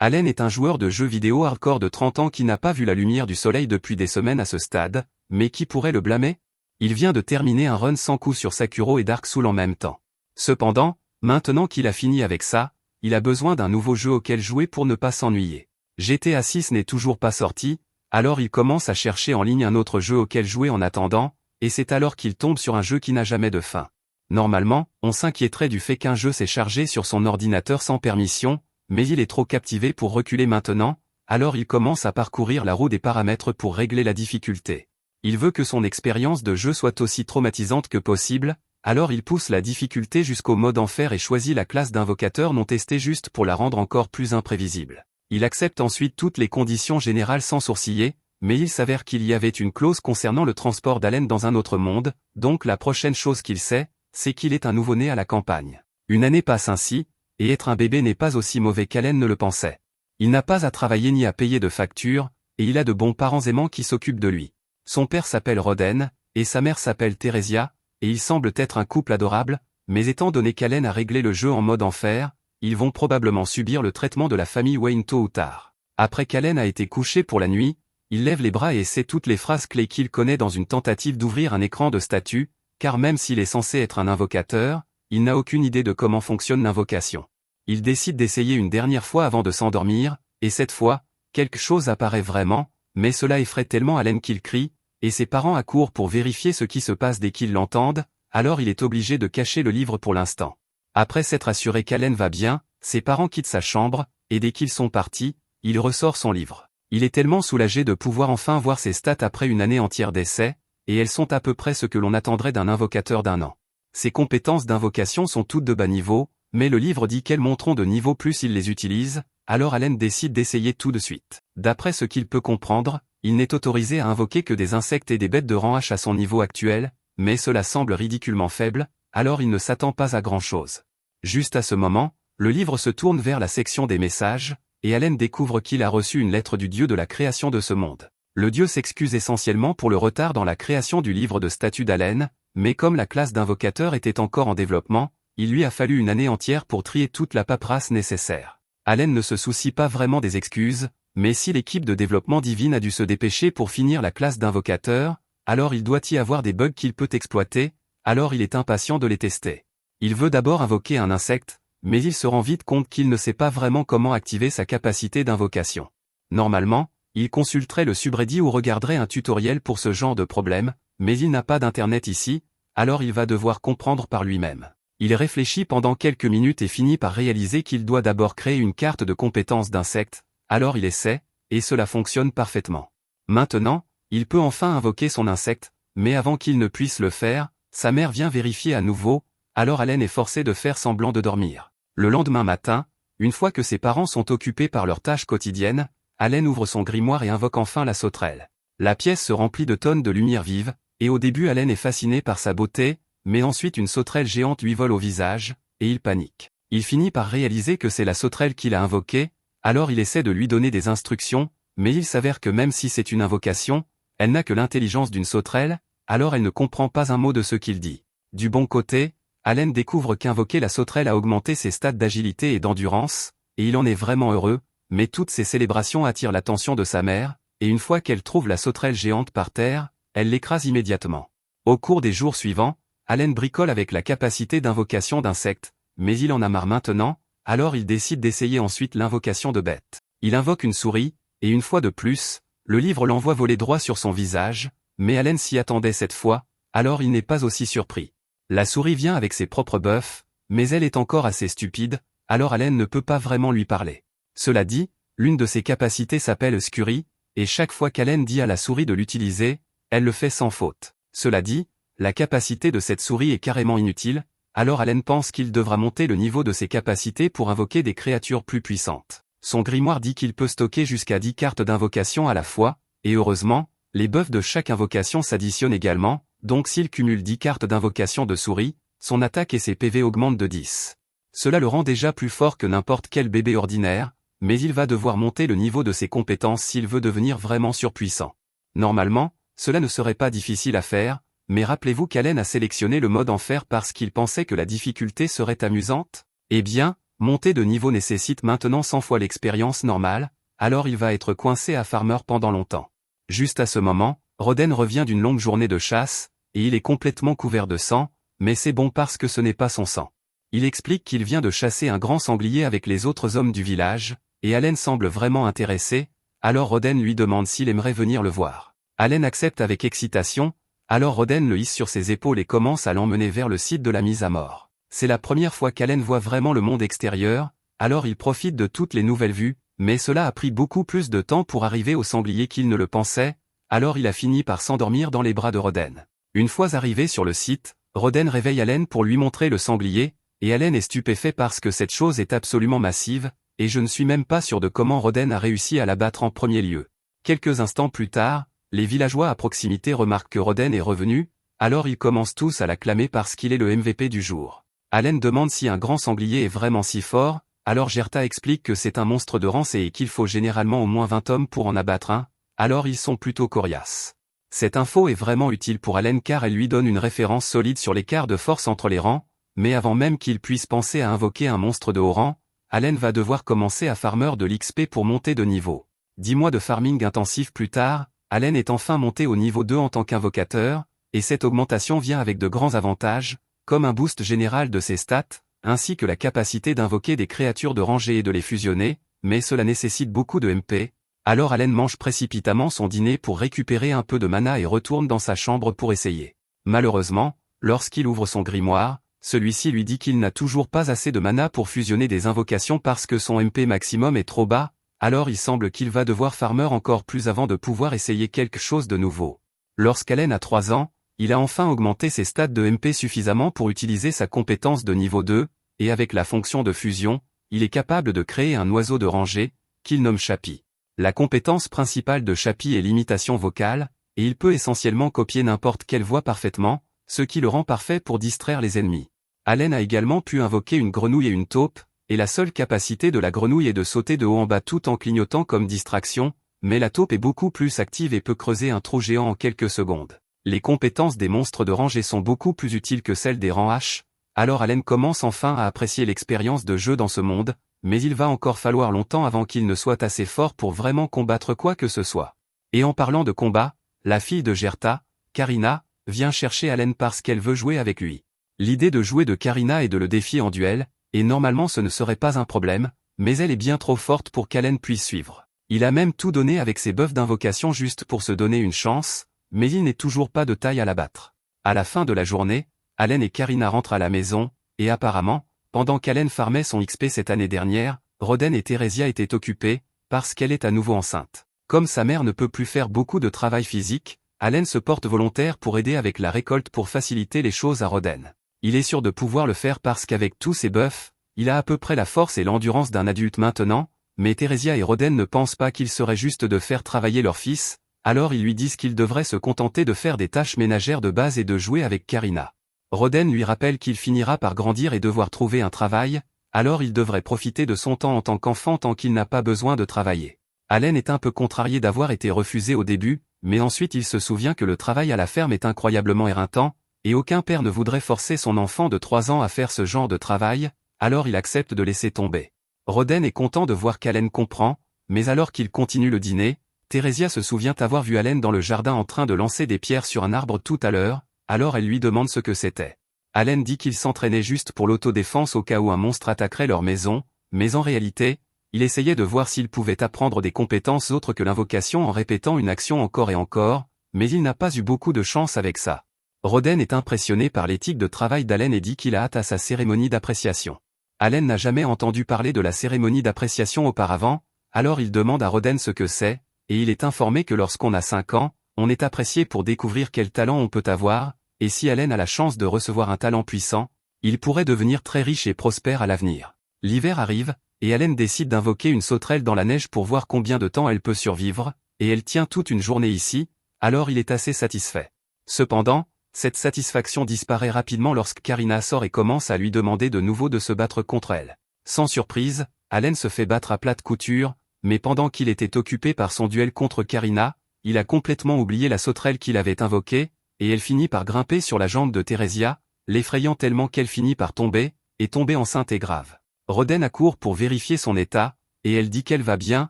Allen est un joueur de jeux vidéo hardcore de 30 ans qui n'a pas vu la lumière du soleil depuis des semaines à ce stade, mais qui pourrait le blâmer? Il vient de terminer un run sans coup sur Sekiro et Dark Souls en même temps. Cependant, maintenant qu'il a fini avec ça, il a besoin d'un nouveau jeu auquel jouer pour ne pas s'ennuyer. GTA 6 n'est toujours pas sorti, alors il commence à chercher en ligne un autre jeu auquel jouer en attendant, et c'est alors qu'il tombe sur un jeu qui n'a jamais de fin. Normalement, on s'inquiéterait du fait qu'un jeu s'est chargé sur son ordinateur sans permission, mais il est trop captivé pour reculer maintenant, alors il commence à parcourir la roue des paramètres pour régler la difficulté. Il veut que son expérience de jeu soit aussi traumatisante que possible, alors il pousse la difficulté jusqu'au mode enfer et choisit la classe d'invocateur non testée juste pour la rendre encore plus imprévisible. Il accepte ensuite toutes les conditions générales sans sourciller, mais il s'avère qu'il y avait une clause concernant le transport d'Allen dans un autre monde, donc la prochaine chose qu'il sait, c'est qu'il est un nouveau-né à la campagne. Une année passe ainsi, et être un bébé n'est pas aussi mauvais qu'Allen ne le pensait. Il n'a pas à travailler ni à payer de factures, et il a de bons parents aimants qui s'occupent de lui. Son père s'appelle Roden, et sa mère s'appelle Theresia, et ils semblent être un couple adorable, mais étant donné qu'Allen a réglé le jeu en mode enfer, ils vont probablement subir le traitement de la famille Wayne tôt ou tard. Après qu'Allen a été couché pour la nuit, il lève les bras et essaie toutes les phrases clés qu'il connaît dans une tentative d'ouvrir un écran de statut, car même s'il est censé être un invocateur, il n'a aucune idée de comment fonctionne l'invocation. Il décide d'essayer une dernière fois avant de s'endormir, et cette fois, quelque chose apparaît vraiment, mais cela effraie tellement Allen qu'il crie, et ses parents accourent pour vérifier ce qui se passe dès qu'ils l'entendent, alors il est obligé de cacher le livre pour l'instant. Après s'être assuré qu'Allen va bien, ses parents quittent sa chambre, et dès qu'ils sont partis, il ressort son livre. Il est tellement soulagé de pouvoir enfin voir ses stats après une année entière d'essais, et elles sont à peu près ce que l'on attendrait d'un invocateur d'1 an. Ses compétences d'invocation sont toutes de bas niveau, mais le livre dit qu'elles monteront de niveau plus il les utilise, alors Allen décide d'essayer tout de suite. D'après ce qu'il peut comprendre, il n'est autorisé à invoquer que des insectes et des bêtes de rang H à son niveau actuel, mais cela semble ridiculement faible, alors il ne s'attend pas à grand-chose. Juste à ce moment, le livre se tourne vers la section des messages, et Allen découvre qu'il a reçu une lettre du dieu de la création de ce monde. Le dieu s'excuse essentiellement pour le retard dans la création du livre de statut d'Allen, mais comme la classe d'invocateur était encore en développement, il lui a fallu une année entière pour trier toute la paperasse nécessaire. Allen ne se soucie pas vraiment des excuses, mais si l'équipe de développement divine a dû se dépêcher pour finir la classe d'invocateur, alors il doit y avoir des bugs qu'il peut exploiter, alors il est impatient de les tester. Il veut d'abord invoquer un insecte, mais il se rend vite compte qu'il ne sait pas vraiment comment activer sa capacité d'invocation. Normalement, il consulterait le subreddit ou regarderait un tutoriel pour ce genre de problème, mais il n'a pas d'internet ici, alors il va devoir comprendre par lui-même. Il réfléchit pendant quelques minutes et finit par réaliser qu'il doit d'abord créer une carte de compétences d'insectes, alors il essaie, et cela fonctionne parfaitement. Maintenant, il peut enfin invoquer son insecte, mais avant qu'il ne puisse le faire, sa mère vient vérifier à nouveau, alors Allen est forcé de faire semblant de dormir. Le lendemain matin, une fois que ses parents sont occupés par leurs tâches quotidiennes, Allen ouvre son grimoire et invoque enfin la sauterelle. La pièce se remplit de tonnes de lumière vive, et au début Allen est fasciné par sa beauté, mais ensuite une sauterelle géante lui vole au visage, et il panique. Il finit par réaliser que c'est la sauterelle qu'il a invoquée, alors il essaie de lui donner des instructions, mais il s'avère que même si c'est une invocation, elle n'a que l'intelligence d'une sauterelle, alors elle ne comprend pas un mot de ce qu'il dit. Du bon côté, Allen découvre qu'invoquer la sauterelle a augmenté ses stats d'agilité et d'endurance, et il en est vraiment heureux, mais toutes ces célébrations attirent l'attention de sa mère, et une fois qu'elle trouve la sauterelle géante par terre, elle l'écrase immédiatement. Au cours des jours suivants, Allen bricole avec la capacité d'invocation d'insectes, mais il en a marre maintenant, alors il décide d'essayer ensuite l'invocation de bêtes. Il invoque une souris, et une fois de plus, le livre l'envoie voler droit sur son visage, mais Allen s'y attendait cette fois, alors il n'est pas aussi surpris. La souris vient avec ses propres buffs, mais elle est encore assez stupide, alors Allen ne peut pas vraiment lui parler. Cela dit, l'une de ses capacités s'appelle Scurry, et chaque fois qu'Allen dit à la souris de l'utiliser, elle le fait sans faute. Cela dit, la capacité de cette souris est carrément inutile, alors Allen pense qu'il devra monter le niveau de ses capacités pour invoquer des créatures plus puissantes. Son grimoire dit qu'il peut stocker jusqu'à 10 cartes d'invocation à la fois, et heureusement, les buffs de chaque invocation s'additionnent également, donc s'il cumule 10 cartes d'invocation de souris, son attaque et ses PV augmentent de 10. Cela le rend déjà plus fort que n'importe quel bébé ordinaire, mais il va devoir monter le niveau de ses compétences s'il veut devenir vraiment surpuissant. Normalement, cela ne serait pas difficile à faire, mais rappelez-vous qu'Allen a sélectionné le mode enfer parce qu'il pensait que la difficulté serait amusante? Eh bien, Monter de niveau nécessite maintenant 100 fois l'expérience normale, alors il va être coincé à Farmer pendant longtemps. Juste à ce moment, Roden revient d'une longue journée de chasse, et il est complètement couvert de sang, mais c'est bon parce que ce n'est pas son sang. Il explique qu'il vient de chasser un grand sanglier avec les autres hommes du village, et Allen semble vraiment intéressé, alors Roden lui demande s'il aimerait venir le voir. Allen accepte avec excitation, alors Roden le hisse sur ses épaules et commence à l'emmener vers le site de la mise à mort. C'est la première fois qu'Allen voit vraiment le monde extérieur, alors il profite de toutes les nouvelles vues, mais cela a pris beaucoup plus de temps pour arriver au sanglier qu'il ne le pensait, alors il a fini par s'endormir dans les bras de Roden. Une fois arrivé sur le site, Roden réveille Allen pour lui montrer le sanglier, et Allen est stupéfait parce que cette chose est absolument massive, et je ne suis même pas sûr de comment Roden a réussi à l'abattre en premier lieu. Quelques instants plus tard, les villageois à proximité remarquent que Roden est revenu, alors ils commencent tous à l'acclamer parce qu'il est le MVP du jour. Allen demande si un grand sanglier est vraiment si fort, alors Gerta explique que c'est un monstre de rancée et qu'il faut généralement au moins 20 hommes pour en abattre un, alors ils sont plutôt coriaces. Cette info est vraiment utile pour Allen car elle lui donne une référence solide sur l'écart de force entre les rangs, mais avant même qu'il puisse penser à invoquer un monstre de haut rang, Allen va devoir commencer à farmer de l'XP pour monter de niveau. 10 mois de farming intensif plus tard, Allen est enfin monté au niveau 2 en tant qu'invocateur, et cette augmentation vient avec de grands avantages, comme un boost général de ses stats, ainsi que la capacité d'invoquer des créatures de rangée et de les fusionner, mais cela nécessite beaucoup de MP, alors Allen mange précipitamment son dîner pour récupérer un peu de mana et retourne dans sa chambre pour essayer. Malheureusement, lorsqu'il ouvre son grimoire, celui-ci lui dit qu'il n'a toujours pas assez de mana pour fusionner des invocations parce que son MP maximum est trop bas, alors il semble qu'il va devoir farmer encore plus avant de pouvoir essayer quelque chose de nouveau. Lorsqu'Allen a 3 ans, il a enfin augmenté ses stats de MP suffisamment pour utiliser sa compétence de niveau 2, et avec la fonction de fusion, il est capable de créer un oiseau de rangée, qu'il nomme Chappie. La compétence principale de Chappie est l'imitation vocale, et il peut essentiellement copier n'importe quelle voix parfaitement, ce qui le rend parfait pour distraire les ennemis. Allen a également pu invoquer une grenouille et une taupe, et la seule capacité de la grenouille est de sauter de haut en bas tout en clignotant comme distraction, mais la taupe est beaucoup plus active et peut creuser un trou géant en quelques secondes. Les compétences des monstres de rangée sont beaucoup plus utiles que celles des rangs H, alors Allen commence enfin à apprécier l'expérience de jeu dans ce monde, mais il va encore falloir longtemps avant qu'il ne soit assez fort pour vraiment combattre quoi que ce soit. Et en parlant de combat, la fille de Gerta, Karina, vient chercher Allen parce qu'elle veut jouer avec lui. L'idée de jouer de Karina est de le défier en duel, et normalement ce ne serait pas un problème, mais elle est bien trop forte pour qu'Allen puisse suivre. Il a même tout donné avec ses buffs d'invocation juste pour se donner une chance, mais il n'est toujours pas de taille à l'abattre. À la fin de la journée, Allen et Karina rentrent à la maison, et apparemment, pendant qu'Allen farmait son XP cette année dernière, Roden et Theresia étaient occupés, parce qu'elle est à nouveau enceinte. Comme sa mère ne peut plus faire beaucoup de travail physique, Allen se porte volontaire pour aider avec la récolte pour faciliter les choses à Roden. Il est sûr de pouvoir le faire parce qu'avec tous ses buffs, il a à peu près la force et l'endurance d'un adulte maintenant, mais Theresia et Roden ne pensent pas qu'il serait juste de faire travailler leur fils, alors ils lui disent qu'il devrait se contenter de faire des tâches ménagères de base et de jouer avec Karina. Roden lui rappelle qu'il finira par grandir et devoir trouver un travail, alors il devrait profiter de son temps en tant qu'enfant tant qu'il n'a pas besoin de travailler. Allen est un peu contrarié d'avoir été refusé au début, mais ensuite il se souvient que le travail à la ferme est incroyablement éreintant, et aucun père ne voudrait forcer son enfant de 3 ans à faire ce genre de travail, alors il accepte de laisser tomber. Roden est content de voir qu'Allen comprend, mais alors qu'il continue le dîner, Theresia se souvient avoir vu Allen dans le jardin en train de lancer des pierres sur un arbre tout à l'heure, alors elle lui demande ce que c'était. Allen dit qu'il s'entraînait juste pour l'autodéfense au cas où un monstre attaquerait leur maison, mais en réalité, il essayait de voir s'il pouvait apprendre des compétences autres que l'invocation en répétant une action encore et encore, mais il n'a pas eu beaucoup de chance avec ça. Roden est impressionné par l'éthique de travail d'Allen et dit qu'il a hâte à sa cérémonie d'appréciation. Allen n'a jamais entendu parler de la cérémonie d'appréciation auparavant, alors il demande à Roden ce que c'est, et il est informé que lorsqu'on a 5 ans, on est apprécié pour découvrir quel talent on peut avoir, et si Allen a la chance de recevoir un talent puissant, il pourrait devenir très riche et prospère à l'avenir. L'hiver arrive, et Allen décide d'invoquer une sauterelle dans la neige pour voir combien de temps elle peut survivre, et elle tient toute une journée ici, alors il est assez satisfait. Cependant, cette satisfaction disparaît rapidement lorsque Karina sort et commence à lui demander de nouveau de se battre contre elle. Sans surprise, Allen se fait battre à plate couture, mais pendant qu'il était occupé par son duel contre Karina, il a complètement oublié la sauterelle qu'il avait invoquée, et elle finit par grimper sur la jambe de Theresia, l'effrayant tellement qu'elle finit par tomber, et tomber enceinte et grave. Rodin accourt pour vérifier son état, et elle dit qu'elle va bien,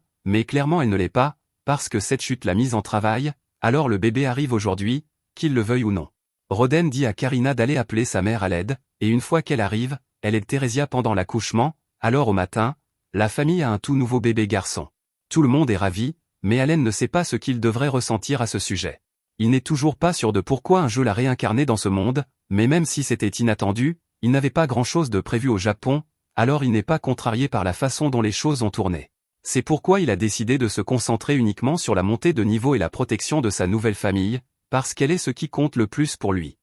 mais clairement elle ne l'est pas, parce que cette chute l'a mise en travail, alors le bébé arrive aujourd'hui, qu'il le veuille ou non. Rodin dit à Karina d'aller appeler sa mère à l'aide, et une fois qu'elle arrive, elle aide Theresia pendant l'accouchement, alors au matin, la famille a un tout nouveau bébé garçon. Tout le monde est ravi, mais Allen ne sait pas ce qu'il devrait ressentir à ce sujet. Il n'est toujours pas sûr de pourquoi un jeu l'a réincarné dans ce monde, mais même si c'était inattendu, il n'avait pas grand-chose de prévu au Japon, alors il n'est pas contrarié par la façon dont les choses ont tourné. C'est pourquoi il a décidé de se concentrer uniquement sur la montée de niveau et la protection de sa nouvelle famille, parce qu'elle est ce qui compte le plus pour lui.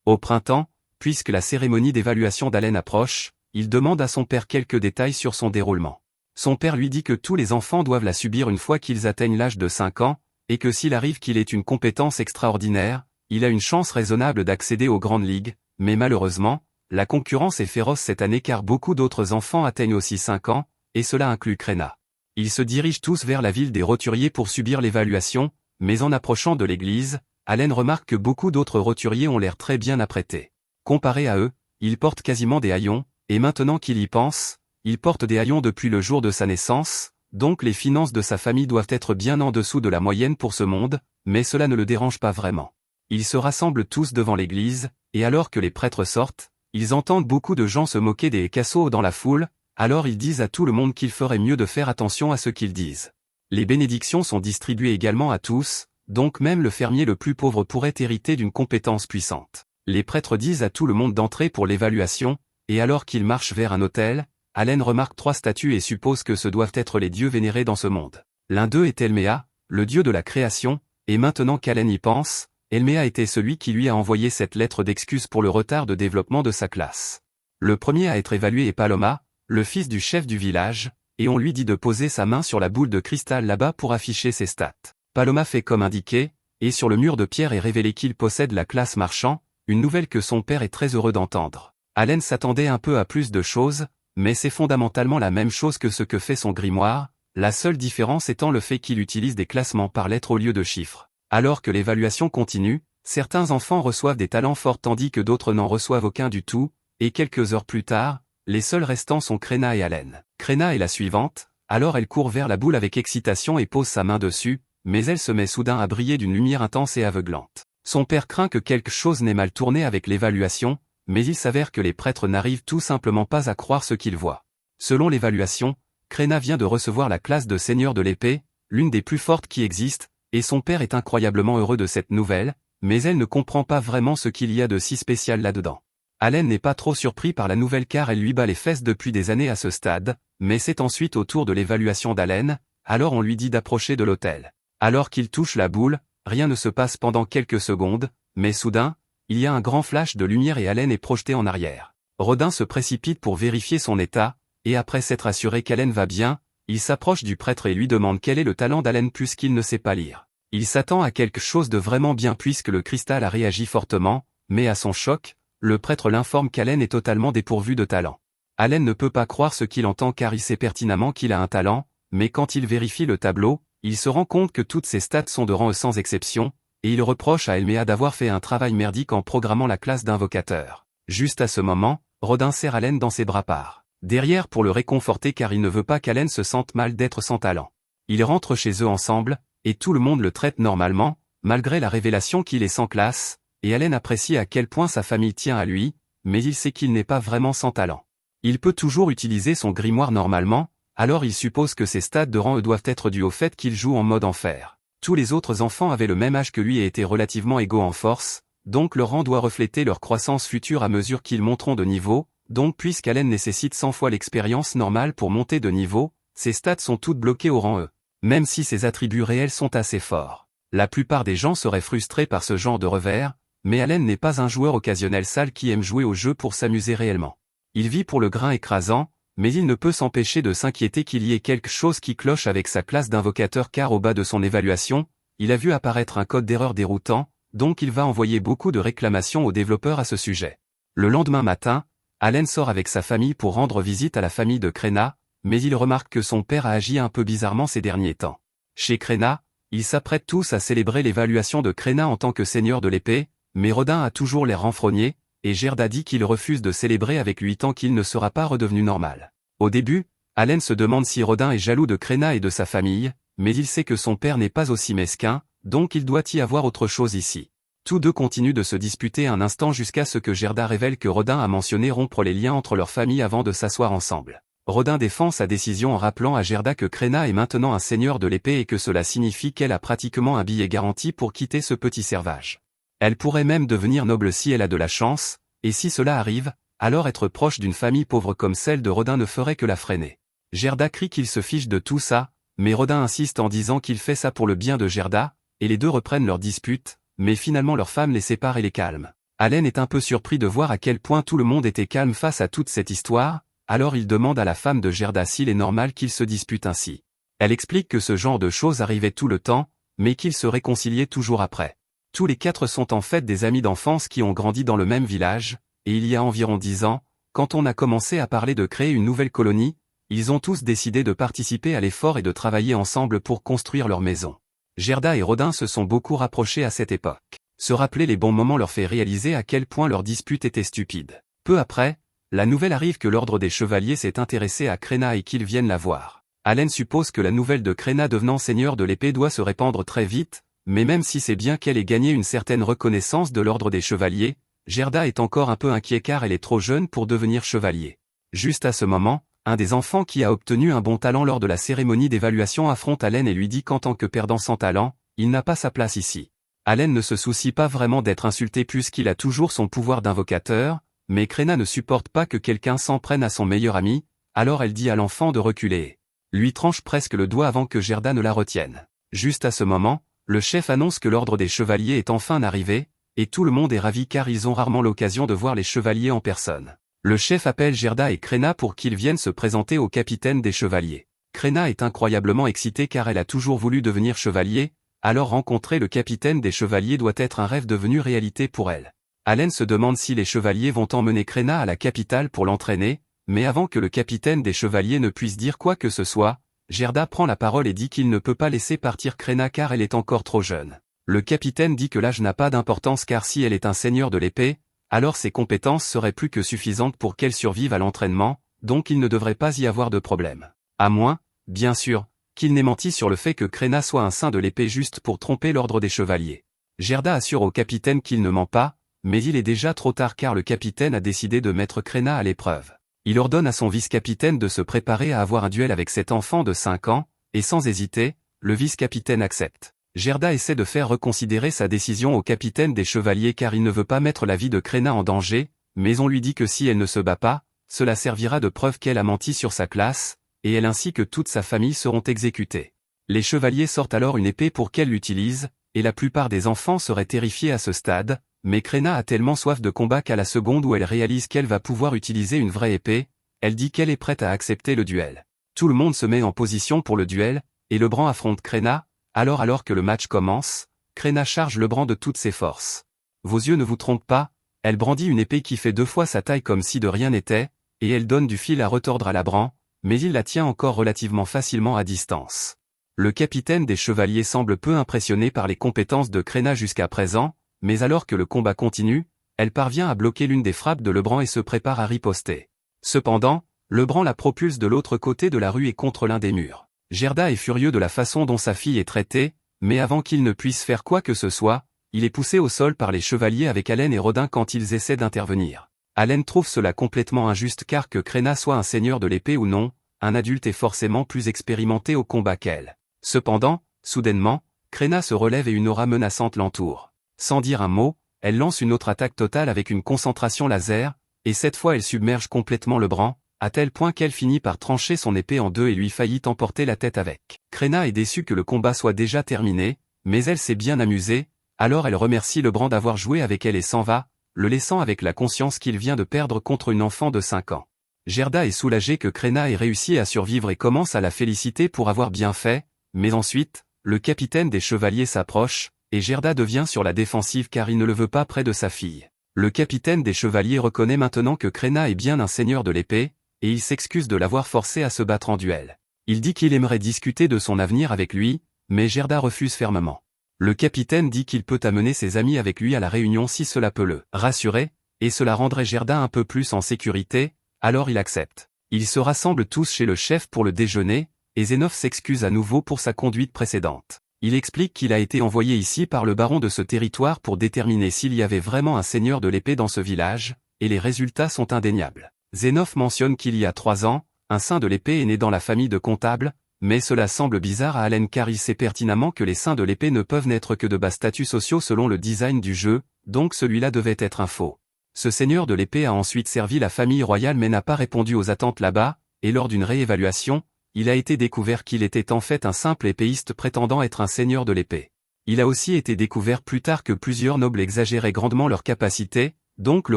Au printemps, puisque la cérémonie d'évaluation d'Allen approche, il demande à son père quelques détails sur son déroulement. Son père lui dit que tous les enfants doivent la subir une fois qu'ils atteignent l'âge de 5 ans, et que s'il arrive qu'il ait une compétence extraordinaire, il a une chance raisonnable d'accéder aux grandes ligues, mais malheureusement, la concurrence est féroce cette année car beaucoup d'autres enfants atteignent aussi 5 ans, et cela inclut Krena. Ils se dirigent tous vers la ville des roturiers pour subir l'évaluation, mais en approchant de l'église, Allen remarque que beaucoup d'autres roturiers ont l'air très bien apprêtés. Comparé à eux, ils portent quasiment des haillons, et maintenant qu'il y pense, il porte des haillons depuis le jour de sa naissance, donc les finances de sa famille doivent être bien en dessous de la moyenne pour ce monde, mais cela ne le dérange pas vraiment. Ils se rassemblent tous devant l'église, et alors que les prêtres sortent, ils entendent beaucoup de gens se moquer des cassos dans la foule, alors ils disent à tout le monde qu'il ferait mieux de faire attention à ce qu'ils disent. Les bénédictions sont distribuées également à tous, donc même le fermier le plus pauvre pourrait hériter d'une compétence puissante. Les prêtres disent à tout le monde d'entrer pour l'évaluation, et alors qu'ils marchent vers un autel, Allen remarque 3 statues et suppose que ce doivent être les dieux vénérés dans ce monde. L'un d'eux est Elméa, le dieu de la création, et maintenant qu'Allen y pense, Elméa était celui qui lui a envoyé cette lettre d'excuse pour le retard de développement de sa classe. Le premier à être évalué est Paloma, le fils du chef du village, et on lui dit de poser sa main sur la boule de cristal là-bas pour afficher ses stats. Paloma fait comme indiqué, et sur le mur de pierre est révélé qu'il possède la classe marchand, une nouvelle que son père est très heureux d'entendre. Allen s'attendait un peu à plus de choses, mais c'est fondamentalement la même chose que ce que fait son grimoire, la seule différence étant le fait qu'il utilise des classements par lettres au lieu de chiffres. Alors que l'évaluation continue, certains enfants reçoivent des talents forts tandis que d'autres n'en reçoivent aucun du tout, et quelques heures plus tard, les seuls restants sont Krena et Allen. Krena est la suivante, alors elle court vers la boule avec excitation et pose sa main dessus, mais elle se met soudain à briller d'une lumière intense et aveuglante. Son père craint que quelque chose n'ait mal tourné avec l'évaluation, mais il s'avère que les prêtres n'arrivent tout simplement pas à croire ce qu'ils voient. Selon l'évaluation, Krena vient de recevoir la classe de seigneur de l'épée, l'une des plus fortes qui existent, et son père est incroyablement heureux de cette nouvelle, mais elle ne comprend pas vraiment ce qu'il y a de si spécial là-dedans. Allen n'est pas trop surpris par la nouvelle car elle lui bat les fesses depuis des années à ce stade, mais c'est ensuite au tour de l'évaluation d'Allen, alors on lui dit d'approcher de l'autel. Alors qu'il touche la boule, rien ne se passe pendant quelques secondes, mais soudain, il y a un grand flash de lumière et Allen est projeté en arrière. Rodin se précipite pour vérifier son état, et après s'être assuré qu'Allen va bien, il s'approche du prêtre et lui demande quel est le talent d'Allen puisqu'il ne sait pas lire. Il s'attend à quelque chose de vraiment bien puisque le cristal a réagi fortement, mais à son choc, le prêtre l'informe qu'Allen est totalement dépourvu de talent. Allen ne peut pas croire ce qu'il entend car il sait pertinemment qu'il a un talent, mais quand il vérifie le tableau, il se rend compte que toutes ses stats sont de rang E sans exception, et il reproche à Elméa d'avoir fait un travail merdique en programmant la classe d'invocateur. Juste à ce moment, Rodin serre Allen dans ses bras part derrière pour le réconforter car il ne veut pas qu'Allen se sente mal d'être sans talent. Ils rentrent chez eux ensemble, et tout le monde le traite normalement, malgré la révélation qu'il est sans classe, et Allen apprécie à quel point sa famille tient à lui, mais il sait qu'il n'est pas vraiment sans talent. Il peut toujours utiliser son grimoire normalement, alors il suppose que ses stats de rang E doivent être dus au fait qu'il joue en mode enfer. Tous les autres enfants avaient le même âge que lui et étaient relativement égaux en force, donc leur rang doit refléter leur croissance future à mesure qu'ils monteront de niveau, donc puisqu'Allen nécessite 100 fois l'expérience normale pour monter de niveau, ses stats sont toutes bloquées au rang E, même si ses attributs réels sont assez forts. La plupart des gens seraient frustrés par ce genre de revers, mais Allen n'est pas un joueur occasionnel sale qui aime jouer au jeu pour s'amuser réellement. Il vit pour le grain écrasant, mais il ne peut s'empêcher de s'inquiéter qu'il y ait quelque chose qui cloche avec sa classe d'invocateur car au bas de son évaluation, il a vu apparaître un code d'erreur déroutant, donc il va envoyer beaucoup de réclamations aux développeurs à ce sujet. Le lendemain matin, Allen sort avec sa famille pour rendre visite à la famille de Krena, mais il remarque que son père a agi un peu bizarrement ces derniers temps. Chez Krena, ils s'apprêtent tous à célébrer l'évaluation de Krena en tant que seigneur de l'épée, mais Rodin a toujours l'air renfrogné, et Gerda dit qu'il refuse de célébrer avec lui tant qu'il ne sera pas redevenu normal. Au début, Allen se demande si Rodin est jaloux de Crenna et de sa famille, mais il sait que son père n'est pas aussi mesquin, donc il doit y avoir autre chose ici. Tous deux continuent de se disputer un instant jusqu'à ce que Gerda révèle que Rodin a mentionné rompre les liens entre leurs familles avant de s'asseoir ensemble. Rodin défend sa décision en rappelant à Gerda que Crenna est maintenant un seigneur de l'épée et que cela signifie qu'elle a pratiquement un billet garanti pour quitter ce petit servage. Elle pourrait même devenir noble si elle a de la chance, et si cela arrive, alors être proche d'une famille pauvre comme celle de Rodin ne ferait que la freiner. Gerda crie qu'il se fiche de tout ça, mais Rodin insiste en disant qu'il fait ça pour le bien de Gerda, et les deux reprennent leur dispute, mais finalement leur femme les sépare et les calme. Allen est un peu surpris de voir à quel point tout le monde était calme face à toute cette histoire, alors il demande à la femme de Gerda s'il est normal qu'ils se disputent ainsi. Elle explique que ce genre de choses arrivait tout le temps, mais qu'ils se réconciliaient toujours après. Tous les quatre sont en fait des amis d'enfance qui ont grandi dans le même village, et il y a environ 10 ans, quand on a commencé à parler de créer une nouvelle colonie, ils ont tous décidé de participer à l'effort et de travailler ensemble pour construire leur maison. Gerda et Rodin se sont beaucoup rapprochés à cette époque. Se rappeler les bons moments leur fait réaliser à quel point leur dispute était stupide. Peu après, la nouvelle arrive que l'ordre des chevaliers s'est intéressé à Crenna et qu'ils viennent la voir. Allen suppose que la nouvelle de Crenna devenant seigneur de l'épée doit se répandre très vite, mais même si c'est bien qu'elle ait gagné une certaine reconnaissance de l'ordre des chevaliers, Gerda est encore un peu inquiet car elle est trop jeune pour devenir chevalier. Juste à ce moment, un des enfants qui a obtenu un bon talent lors de la cérémonie d'évaluation affronte Allen et lui dit qu'en tant que perdant sans talent, il n'a pas sa place ici. Allen ne se soucie pas vraiment d'être insulté puisqu'il a toujours son pouvoir d'invocateur, mais Crenna ne supporte pas que quelqu'un s'en prenne à son meilleur ami, alors elle dit à l'enfant de reculer. Lui tranche presque le doigt avant que Gerda ne la retienne. Juste à ce moment, le chef annonce que l'ordre des chevaliers est enfin arrivé, et tout le monde est ravi car ils ont rarement l'occasion de voir les chevaliers en personne. Le chef appelle Gerda et Crenna pour qu'ils viennent se présenter au capitaine des chevaliers. Crenna est incroyablement excitée car elle a toujours voulu devenir chevalier, alors rencontrer le capitaine des chevaliers doit être un rêve devenu réalité pour elle. Allen se demande si les chevaliers vont emmener Crenna à la capitale pour l'entraîner, mais avant que le capitaine des chevaliers ne puisse dire quoi que ce soit, Gerda prend la parole et dit qu'il ne peut pas laisser partir Crenna car elle est encore trop jeune. Le capitaine dit que l'âge n'a pas d'importance car si elle est un seigneur de l'épée, alors ses compétences seraient plus que suffisantes pour qu'elle survive à l'entraînement, donc il ne devrait pas y avoir de problème. À moins, bien sûr, qu'il n'ait menti sur le fait que Crenna soit un saint de l'épée juste pour tromper l'ordre des chevaliers. Gerda assure au capitaine qu'il ne ment pas, mais il est déjà trop tard car le capitaine a décidé de mettre Crenna à l'épreuve. Il ordonne à son vice-capitaine de se préparer à avoir un duel avec cet enfant de 5 ans, et sans hésiter, le vice-capitaine accepte. Gerda essaie de faire reconsidérer sa décision au capitaine des chevaliers car il ne veut pas mettre la vie de Crenna en danger, mais on lui dit que si elle ne se bat pas, cela servira de preuve qu'elle a menti sur sa classe, et elle ainsi que toute sa famille seront exécutés. Les chevaliers sortent alors une épée pour qu'elle l'utilise, et la plupart des enfants seraient terrifiés à ce stade, mais Crenna a tellement soif de combat qu'à la seconde où elle réalise qu'elle va pouvoir utiliser une vraie épée, elle dit qu'elle est prête à accepter le duel. Tout le monde se met en position pour le duel, et Lebrun affronte Crenna. Alors que le match commence, Crenna charge Lebrun de toutes ses forces. Vos yeux ne vous trompent pas, elle brandit une épée qui fait 2 fois sa taille comme si de rien n'était, et elle donne du fil à retordre à Lebrun, mais il la tient encore relativement facilement à distance. Le capitaine des chevaliers semble peu impressionné par les compétences de Crenna jusqu'à présent, mais alors que le combat continue, elle parvient à bloquer l'une des frappes de Lebrun et se prépare à riposter. Cependant, Lebrun la propulse de l'autre côté de la rue et contre l'un des murs. Gerda est furieux de la façon dont sa fille est traitée, mais avant qu'il ne puisse faire quoi que ce soit, il est poussé au sol par les chevaliers avec Allen et Rodin quand ils essaient d'intervenir. Allen trouve cela complètement injuste car que Crenna soit un seigneur de l'épée ou non, un adulte est forcément plus expérimenté au combat qu'elle. Cependant, soudainement, Crenna se relève et une aura menaçante l'entoure. Sans dire un mot, elle lance une autre attaque totale avec une concentration laser, et cette fois elle submerge complètement Lebrun, à tel point qu'elle finit par trancher son épée en deux et lui faillit emporter la tête avec. Crenna est déçue que le combat soit déjà terminé, mais elle s'est bien amusée, alors elle remercie Lebrun d'avoir joué avec elle et s'en va, le laissant avec la conscience qu'il vient de perdre contre une enfant de 5 ans. Gerda est soulagée que Crenna ait réussi à survivre et commence à la féliciter pour avoir bien fait, mais ensuite, le capitaine des chevaliers s'approche, et Gerda devient sur la défensive car il ne le veut pas près de sa fille. Le capitaine des chevaliers reconnaît maintenant que Crenna est bien un seigneur de l'épée, et il s'excuse de l'avoir forcé à se battre en duel. Il dit qu'il aimerait discuter de son avenir avec lui, mais Gerda refuse fermement. Le capitaine dit qu'il peut amener ses amis avec lui à la réunion si cela peut le rassurer, et cela rendrait Gerda un peu plus en sécurité, alors il accepte. Ils se rassemblent tous chez le chef pour le déjeuner, et Zénov s'excuse à nouveau pour sa conduite précédente. Il explique qu'il a été envoyé ici par le baron de ce territoire pour déterminer s'il y avait vraiment un seigneur de l'épée dans ce village, et les résultats sont indéniables. Zénov mentionne qu'il y a 3 ans, un saint de l'épée est né dans la famille de comptables, mais cela semble bizarre à Allen car il sait pertinemment que les saints de l'épée ne peuvent n'être que de bas statuts sociaux selon le design du jeu, donc celui-là devait être un faux. Ce seigneur de l'épée a ensuite servi la famille royale mais n'a pas répondu aux attentes là-bas, et lors d'une réévaluation, il a été découvert qu'il était en fait un simple épéiste prétendant être un seigneur de l'épée. Il a aussi été découvert plus tard que plusieurs nobles exagéraient grandement leurs capacités, donc le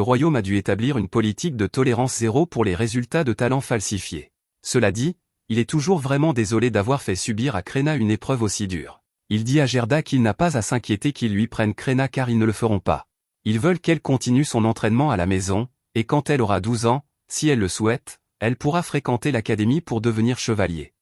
royaume a dû établir une politique de tolérance zéro pour les résultats de talents falsifiés. Cela dit, il est toujours vraiment désolé d'avoir fait subir à Krenna une épreuve aussi dure. Il dit à Gerda qu'il n'a pas à s'inquiéter qu'ils lui prennent Krenna car ils ne le feront pas. Ils veulent qu'elle continue son entraînement à la maison, et quand elle aura 12 ans, si elle le souhaite, elle pourra fréquenter l'académie pour devenir chevalier.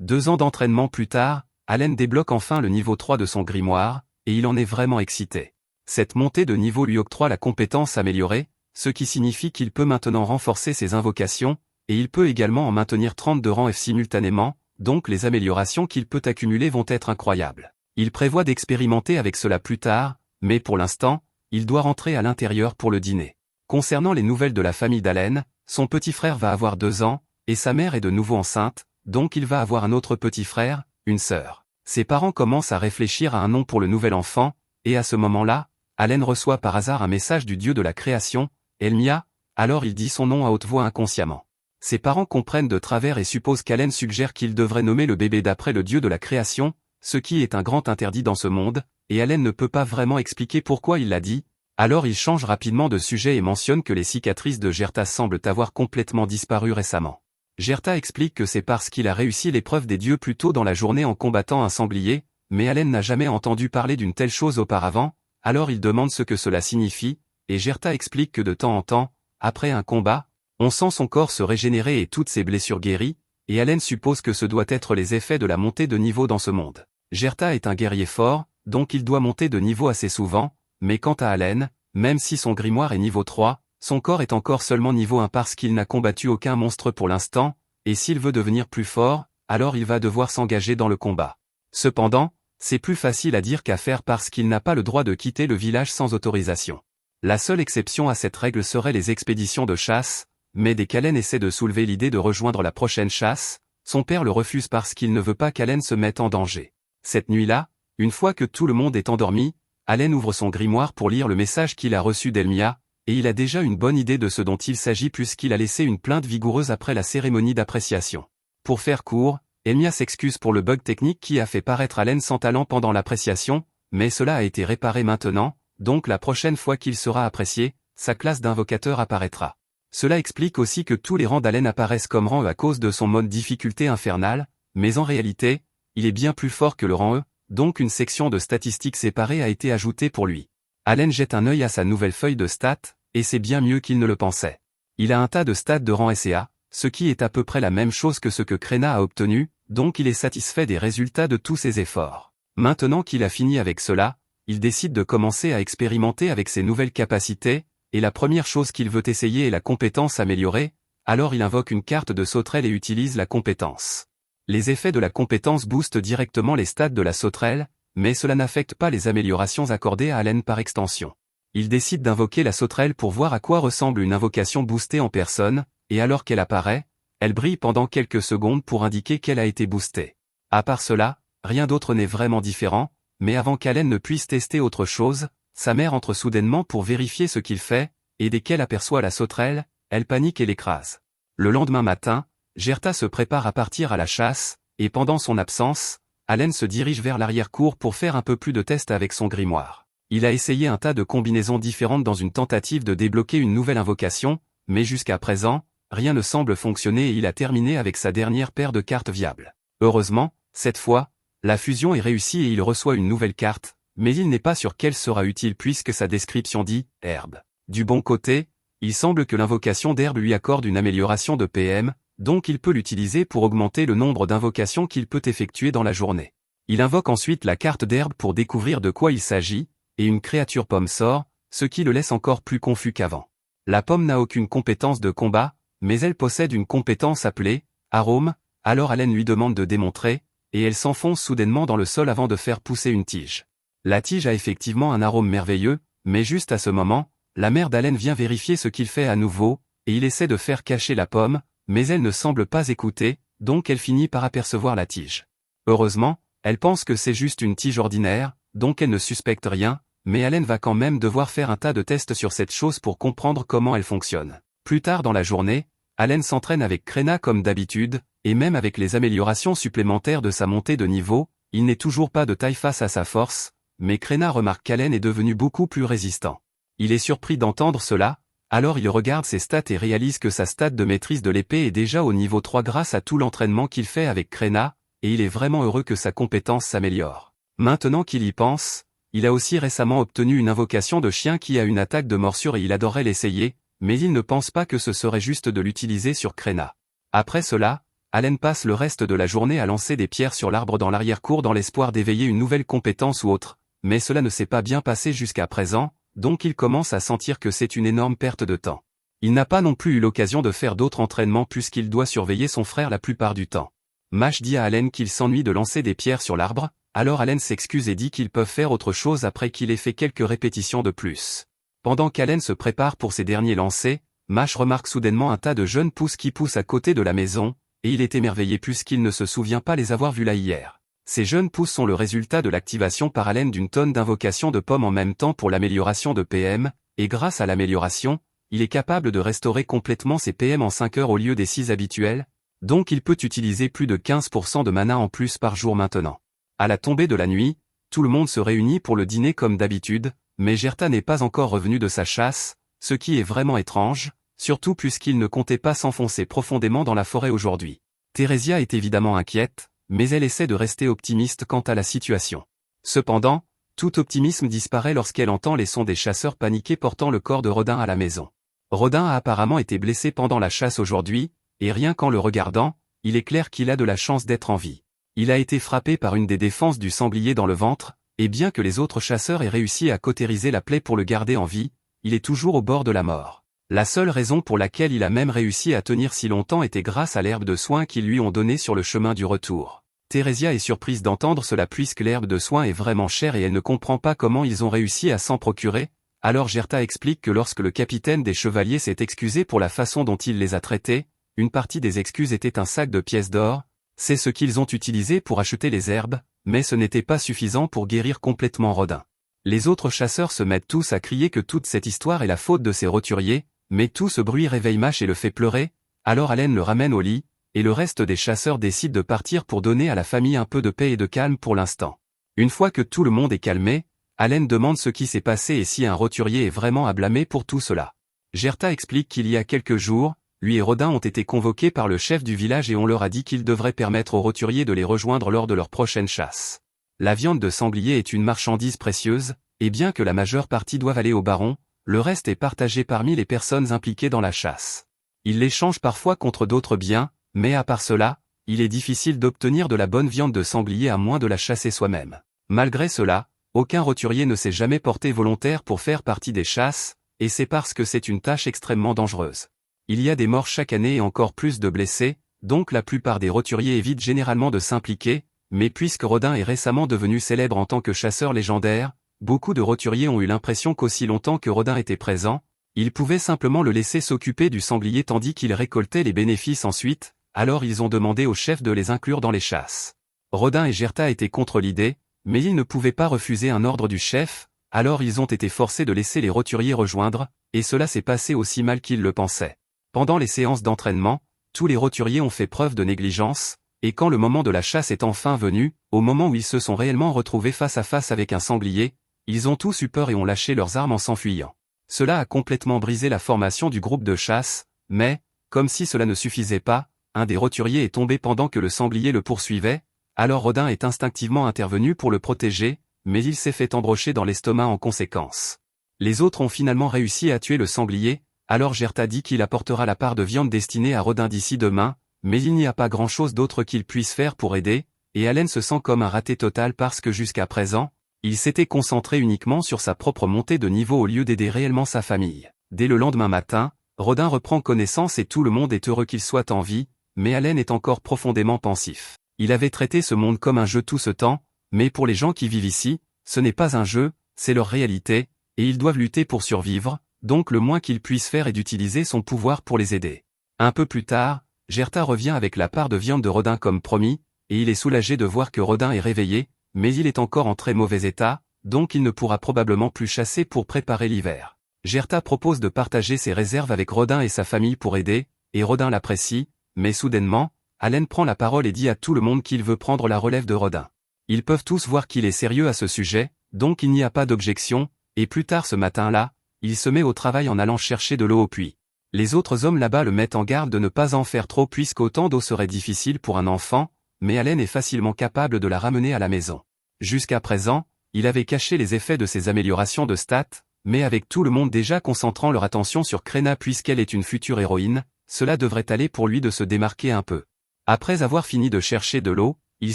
2 ans d'entraînement plus tard, Allen débloque enfin le niveau 3 de son grimoire, et il en est vraiment excité. Cette montée de niveau lui octroie la compétence améliorée, ce qui signifie qu'il peut maintenant renforcer ses invocations, et il peut également en maintenir 30 de rang F simultanément, donc les améliorations qu'il peut accumuler vont être incroyables. Il prévoit d'expérimenter avec cela plus tard, mais pour l'instant, il doit rentrer à l'intérieur pour le dîner. Concernant les nouvelles de la famille d'Allen, son petit frère va avoir 2 ans, et sa mère est de nouveau enceinte, donc il va avoir un autre petit frère, une sœur. Ses parents commencent à réfléchir à un nom pour le nouvel enfant, et à ce moment-là, Allen reçoit par hasard un message du dieu de la création, Elmia, alors il dit son nom à haute voix inconsciemment. Ses parents comprennent de travers et supposent qu'Allen suggère qu'il devrait nommer le bébé d'après le dieu de la création, ce qui est un grand interdit dans ce monde, et Allen ne peut pas vraiment expliquer pourquoi il l'a dit. Alors il change rapidement de sujet et mentionne que les cicatrices de Gerta semblent avoir complètement disparu récemment. Gerta explique que c'est parce qu'il a réussi l'épreuve des dieux plus tôt dans la journée en combattant un sanglier, mais Allen n'a jamais entendu parler d'une telle chose auparavant, alors il demande ce que cela signifie, et Gerta explique que de temps en temps, après un combat, on sent son corps se régénérer et toutes ses blessures guéries, et Allen suppose que ce doit être les effets de la montée de niveau dans ce monde. Gerta est un guerrier fort, donc il doit monter de niveau assez souvent, mais quant à Allen, même si son grimoire est niveau 3, son corps est encore seulement niveau 1 parce qu'il n'a combattu aucun monstre pour l'instant, et s'il veut devenir plus fort, alors il va devoir s'engager dans le combat. Cependant, c'est plus facile à dire qu'à faire parce qu'il n'a pas le droit de quitter le village sans autorisation. La seule exception à cette règle serait les expéditions de chasse, mais dès qu'Allen essaie de soulever l'idée de rejoindre la prochaine chasse, son père le refuse parce qu'il ne veut pas qu'Allen se mette en danger. Cette nuit-là, une fois que tout le monde est endormi, Allen ouvre son grimoire pour lire le message qu'il a reçu d'Elmia, et il a déjà une bonne idée de ce dont il s'agit puisqu'il a laissé une plainte vigoureuse après la cérémonie d'appréciation. Pour faire court, Elmia s'excuse pour le bug technique qui a fait paraître Allen sans talent pendant l'appréciation, mais cela a été réparé maintenant, donc la prochaine fois qu'il sera apprécié, sa classe d'invocateur apparaîtra. Cela explique aussi que tous les rangs d'Allen apparaissent comme rang E à cause de son mode difficulté infernale, mais en réalité, il est bien plus fort que le rang E, donc une section de statistiques séparée a été ajoutée pour lui. Allen jette un œil à sa nouvelle feuille de stats, et c'est bien mieux qu'il ne le pensait. Il a un tas de stats de rang S et A, ce qui est à peu près la même chose que ce que Krenna a obtenu, donc il est satisfait des résultats de tous ses efforts. Maintenant qu'il a fini avec cela, il décide de commencer à expérimenter avec ses nouvelles capacités, et la première chose qu'il veut essayer est la compétence améliorée, alors il invoque une carte de sauterelle et utilise la compétence. Les effets de la compétence boostent directement les stats de la sauterelle, mais cela n'affecte pas les améliorations accordées à Allen par extension. Il décide d'invoquer la sauterelle pour voir à quoi ressemble une invocation boostée en personne, et alors qu'elle apparaît, elle brille pendant quelques secondes pour indiquer qu'elle a été boostée. À part cela, rien d'autre n'est vraiment différent, mais avant qu'Allen ne puisse tester autre chose, sa mère entre soudainement pour vérifier ce qu'il fait, et dès qu'elle aperçoit la sauterelle, elle panique et l'écrase. Le lendemain matin, Gerta se prépare à partir à la chasse, et pendant son absence, Allen se dirige vers l'arrière-cour pour faire un peu plus de tests avec son grimoire. Il a essayé un tas de combinaisons différentes dans une tentative de débloquer une nouvelle invocation, mais jusqu'à présent, rien ne semble fonctionner et il a terminé avec sa dernière paire de cartes viables. Heureusement, cette fois, la fusion est réussie et il reçoit une nouvelle carte, mais il n'est pas sûr qu'elle sera utile puisque sa description dit « herbe ». Du bon côté, il semble que l'invocation d'herbe lui accorde une amélioration de PM, donc il peut l'utiliser pour augmenter le nombre d'invocations qu'il peut effectuer dans la journée. Il invoque ensuite la carte d'herbe pour découvrir de quoi il s'agit, et une créature pomme sort, ce qui le laisse encore plus confus qu'avant. La pomme n'a aucune compétence de combat, mais elle possède une compétence appelée arôme, alors Allen lui demande de démontrer, et elle s'enfonce soudainement dans le sol avant de faire pousser une tige. La tige a effectivement un arôme merveilleux, mais juste à ce moment, la mère d'Allen vient vérifier ce qu'il fait à nouveau, et il essaie de faire cacher la pomme, mais elle ne semble pas écouter, donc elle finit par apercevoir la tige. Heureusement, elle pense que c'est juste une tige ordinaire, donc elle ne suspecte rien, mais Allen va quand même devoir faire un tas de tests sur cette chose pour comprendre comment elle fonctionne. Plus tard dans la journée, Allen s'entraîne avec Krena comme d'habitude, et même avec les améliorations supplémentaires de sa montée de niveau, il n'est toujours pas de taille face à sa force, mais Krena remarque qu'Allen est devenu beaucoup plus résistant. Il est surpris d'entendre cela, alors il regarde ses stats et réalise que sa stat de maîtrise de l'épée est déjà au niveau 3 grâce à tout l'entraînement qu'il fait avec Krena, et il est vraiment heureux que sa compétence s'améliore. Maintenant qu'il y pense, il a aussi récemment obtenu une invocation de chien qui a une attaque de morsure et il adorerait l'essayer, mais il ne pense pas que ce serait juste de l'utiliser sur Krena. Après cela, Allen passe le reste de la journée à lancer des pierres sur l'arbre dans l'arrière-cour dans l'espoir d'éveiller une nouvelle compétence ou autre, mais cela ne s'est pas bien passé jusqu'à présent, donc il commence à sentir que c'est une énorme perte de temps. Il n'a pas non plus eu l'occasion de faire d'autres entraînements puisqu'il doit surveiller son frère la plupart du temps. Mash dit à Allen qu'il s'ennuie de lancer des pierres sur l'arbre, alors Allen s'excuse et dit qu'ils peuvent faire autre chose après qu'il ait fait quelques répétitions de plus. Pendant qu'Allen se prépare pour ses derniers lancers, Mash remarque soudainement un tas de jeunes pousses qui poussent à côté de la maison, et il est émerveillé puisqu'il ne se souvient pas les avoir vus là hier. Ces jeunes pousses sont le résultat de l'activation par Allen d'une tonne d'invocations de pommes en même temps pour l'amélioration de PM, et grâce à l'amélioration, il est capable de restaurer complètement ses PM en 5 heures au lieu des 6 habituels, donc il peut utiliser plus de 15% de mana en plus par jour maintenant. À la tombée de la nuit, tout le monde se réunit pour le dîner comme d'habitude, mais Gerta n'est pas encore revenu de sa chasse, ce qui est vraiment étrange, surtout puisqu'il ne comptait pas s'enfoncer profondément dans la forêt aujourd'hui. Theresia est évidemment inquiète, mais elle essaie de rester optimiste quant à la situation. Cependant, tout optimisme disparaît lorsqu'elle entend les sons des chasseurs paniqués portant le corps de Rodin à la maison. Rodin a apparemment été blessé pendant la chasse aujourd'hui, et rien qu'en le regardant, il est clair qu'il a de la chance d'être en vie. Il a été frappé par une des défenses du sanglier dans le ventre, et bien que les autres chasseurs aient réussi à cautériser la plaie pour le garder en vie, il est toujours au bord de la mort. La seule raison pour laquelle il a même réussi à tenir si longtemps était grâce à l'herbe de soin qu'ils lui ont donnée sur le chemin du retour. Theresia est surprise d'entendre cela puisque l'herbe de soin est vraiment chère et elle ne comprend pas comment ils ont réussi à s'en procurer, alors Gerta explique que lorsque le capitaine des chevaliers s'est excusé pour la façon dont il les a traités, une partie des excuses était un sac de pièces d'or, c'est ce qu'ils ont utilisé pour acheter les herbes, mais ce n'était pas suffisant pour guérir complètement Rodin. Les autres chasseurs se mettent tous à crier que toute cette histoire est la faute de ces roturiers, mais tout ce bruit réveille Mash et le fait pleurer, alors Allen le ramène au lit, et le reste des chasseurs décident de partir pour donner à la famille un peu de paix et de calme pour l'instant. Une fois que tout le monde est calmé, Allen demande ce qui s'est passé et si un roturier est vraiment à blâmer pour tout cela. Gerta explique qu'il y a quelques jours, lui et Rodin ont été convoqués par le chef du village et on leur a dit qu'ils devraient permettre aux roturiers de les rejoindre lors de leur prochaine chasse. La viande de sanglier est une marchandise précieuse, et bien que la majeure partie doive aller au baron, le reste est partagé parmi les personnes impliquées dans la chasse. Ils l'échangent parfois contre d'autres biens, mais à part cela, il est difficile d'obtenir de la bonne viande de sanglier à moins de la chasser soi-même. Malgré cela, aucun roturier ne s'est jamais porté volontaire pour faire partie des chasses, et c'est parce que c'est une tâche extrêmement dangereuse. Il y a des morts chaque année et encore plus de blessés, donc la plupart des roturiers évitent généralement de s'impliquer, mais puisque Rodin est récemment devenu célèbre en tant que chasseur légendaire, beaucoup de roturiers ont eu l'impression qu'aussi longtemps que Rodin était présent, ils pouvaient simplement le laisser s'occuper du sanglier tandis qu'il récoltait les bénéfices ensuite, alors ils ont demandé au chef de les inclure dans les chasses. Rodin et Gerta étaient contre l'idée, mais ils ne pouvaient pas refuser un ordre du chef, alors ils ont été forcés de laisser les roturiers rejoindre, et cela s'est passé aussi mal qu'ils le pensaient. Pendant les séances d'entraînement, tous les roturiers ont fait preuve de négligence, et quand le moment de la chasse est enfin venu, au moment où ils se sont réellement retrouvés face à face avec un sanglier, ils ont tous eu peur et ont lâché leurs armes en s'enfuyant. Cela a complètement brisé la formation du groupe de chasse, mais, comme si cela ne suffisait pas, un des roturiers est tombé pendant que le sanglier le poursuivait, alors Rodin est instinctivement intervenu pour le protéger, mais il s'est fait embrocher dans l'estomac en conséquence. Les autres ont finalement réussi à tuer le sanglier, alors Gerta dit qu'il apportera la part de viande destinée à Rodin d'ici demain, mais il n'y a pas grand-chose d'autre qu'il puisse faire pour aider, et Allen se sent comme un raté total parce que jusqu'à présent, il s'était concentré uniquement sur sa propre montée de niveau au lieu d'aider réellement sa famille. Dès le lendemain matin, Rodin reprend connaissance et tout le monde est heureux qu'il soit en vie, mais Allen est encore profondément pensif. Il avait traité ce monde comme un jeu tout ce temps, mais pour les gens qui vivent ici, ce n'est pas un jeu, c'est leur réalité, et ils doivent lutter pour survivre, donc le moins qu'il puisse faire est d'utiliser son pouvoir pour les aider. Un peu plus tard, Gerta revient avec la part de viande de Rodin comme promis, et il est soulagé de voir que Rodin est réveillé, mais il est encore en très mauvais état, donc il ne pourra probablement plus chasser pour préparer l'hiver. Gerta propose de partager ses réserves avec Rodin et sa famille pour aider, et Rodin l'apprécie, mais soudainement, Allen prend la parole et dit à tout le monde qu'il veut prendre la relève de Rodin. Ils peuvent tous voir qu'il est sérieux à ce sujet, donc il n'y a pas d'objection, et plus tard ce matin-là, il se met au travail en allant chercher de l'eau au puits. Les autres hommes là-bas le mettent en garde de ne pas en faire trop puisqu'autant d'eau serait difficile pour un enfant, mais Allen est facilement capable de la ramener à la maison. Jusqu'à présent, il avait caché les effets de ses améliorations de stats, mais avec tout le monde déjà concentrant leur attention sur Krena puisqu'elle est une future héroïne, cela devrait aller pour lui de se démarquer un peu. Après avoir fini de chercher de l'eau, il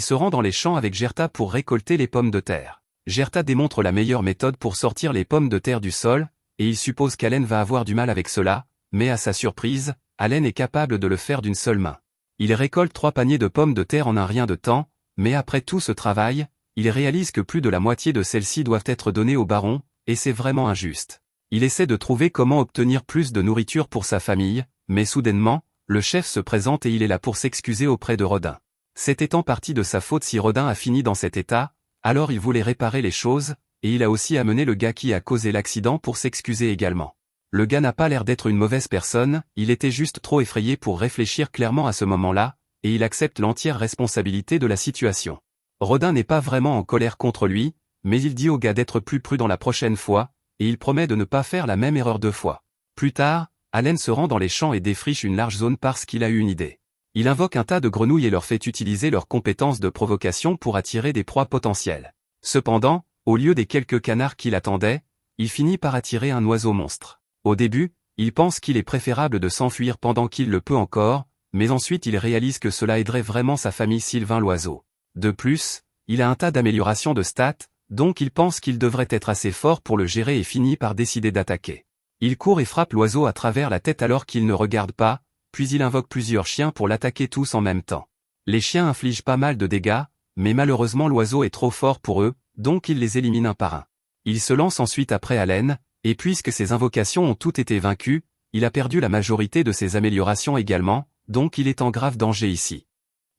se rend dans les champs avec Gerta pour récolter les pommes de terre. Gerta démontre la meilleure méthode pour sortir les pommes de terre du sol, et il suppose qu'Allen va avoir du mal avec cela, mais à sa surprise, Allen est capable de le faire d'une seule main. Il récolte 3 paniers de pommes de terre en un rien de temps, mais après tout ce travail, il réalise que plus de la moitié de celles-ci doivent être données au baron, et c'est vraiment injuste. Il essaie de trouver comment obtenir plus de nourriture pour sa famille, mais soudainement, le chef se présente et il est là pour s'excuser auprès de Rodin. C'était en partie de sa faute si Rodin a fini dans cet état, alors il voulait réparer les choses, et il a aussi amené le gars qui a causé l'accident pour s'excuser également. Le gars n'a pas l'air d'être une mauvaise personne, il était juste trop effrayé pour réfléchir clairement à ce moment-là, et il accepte l'entière responsabilité de la situation. Rodin n'est pas vraiment en colère contre lui, mais il dit au gars d'être plus prudent la prochaine fois, et il promet de ne pas faire la même erreur 2 fois. Plus tard, Allen se rend dans les champs et défriche une large zone parce qu'il a eu une idée. Il invoque un tas de grenouilles et leur fait utiliser leurs compétences de provocation pour attirer des proies potentielles. Cependant, au lieu des quelques canards qu'il attendait, il finit par attirer un oiseau monstre. Au début, il pense qu'il est préférable de s'enfuir pendant qu'il le peut encore, mais ensuite il réalise que cela aiderait vraiment sa famille Sylvain l'oiseau. De plus, il a un tas d'améliorations de stats, donc il pense qu'il devrait être assez fort pour le gérer et finit par décider d'attaquer. Il court et frappe l'oiseau à travers la tête alors qu'il ne regarde pas, puis il invoque plusieurs chiens pour l'attaquer tous en même temps. Les chiens infligent pas mal de dégâts, mais malheureusement l'oiseau est trop fort pour eux, donc il les élimine un par un. Il se lance ensuite après Allen, et puisque ses invocations ont toutes été vaincues, il a perdu la majorité de ses améliorations également, donc il est en grave danger ici.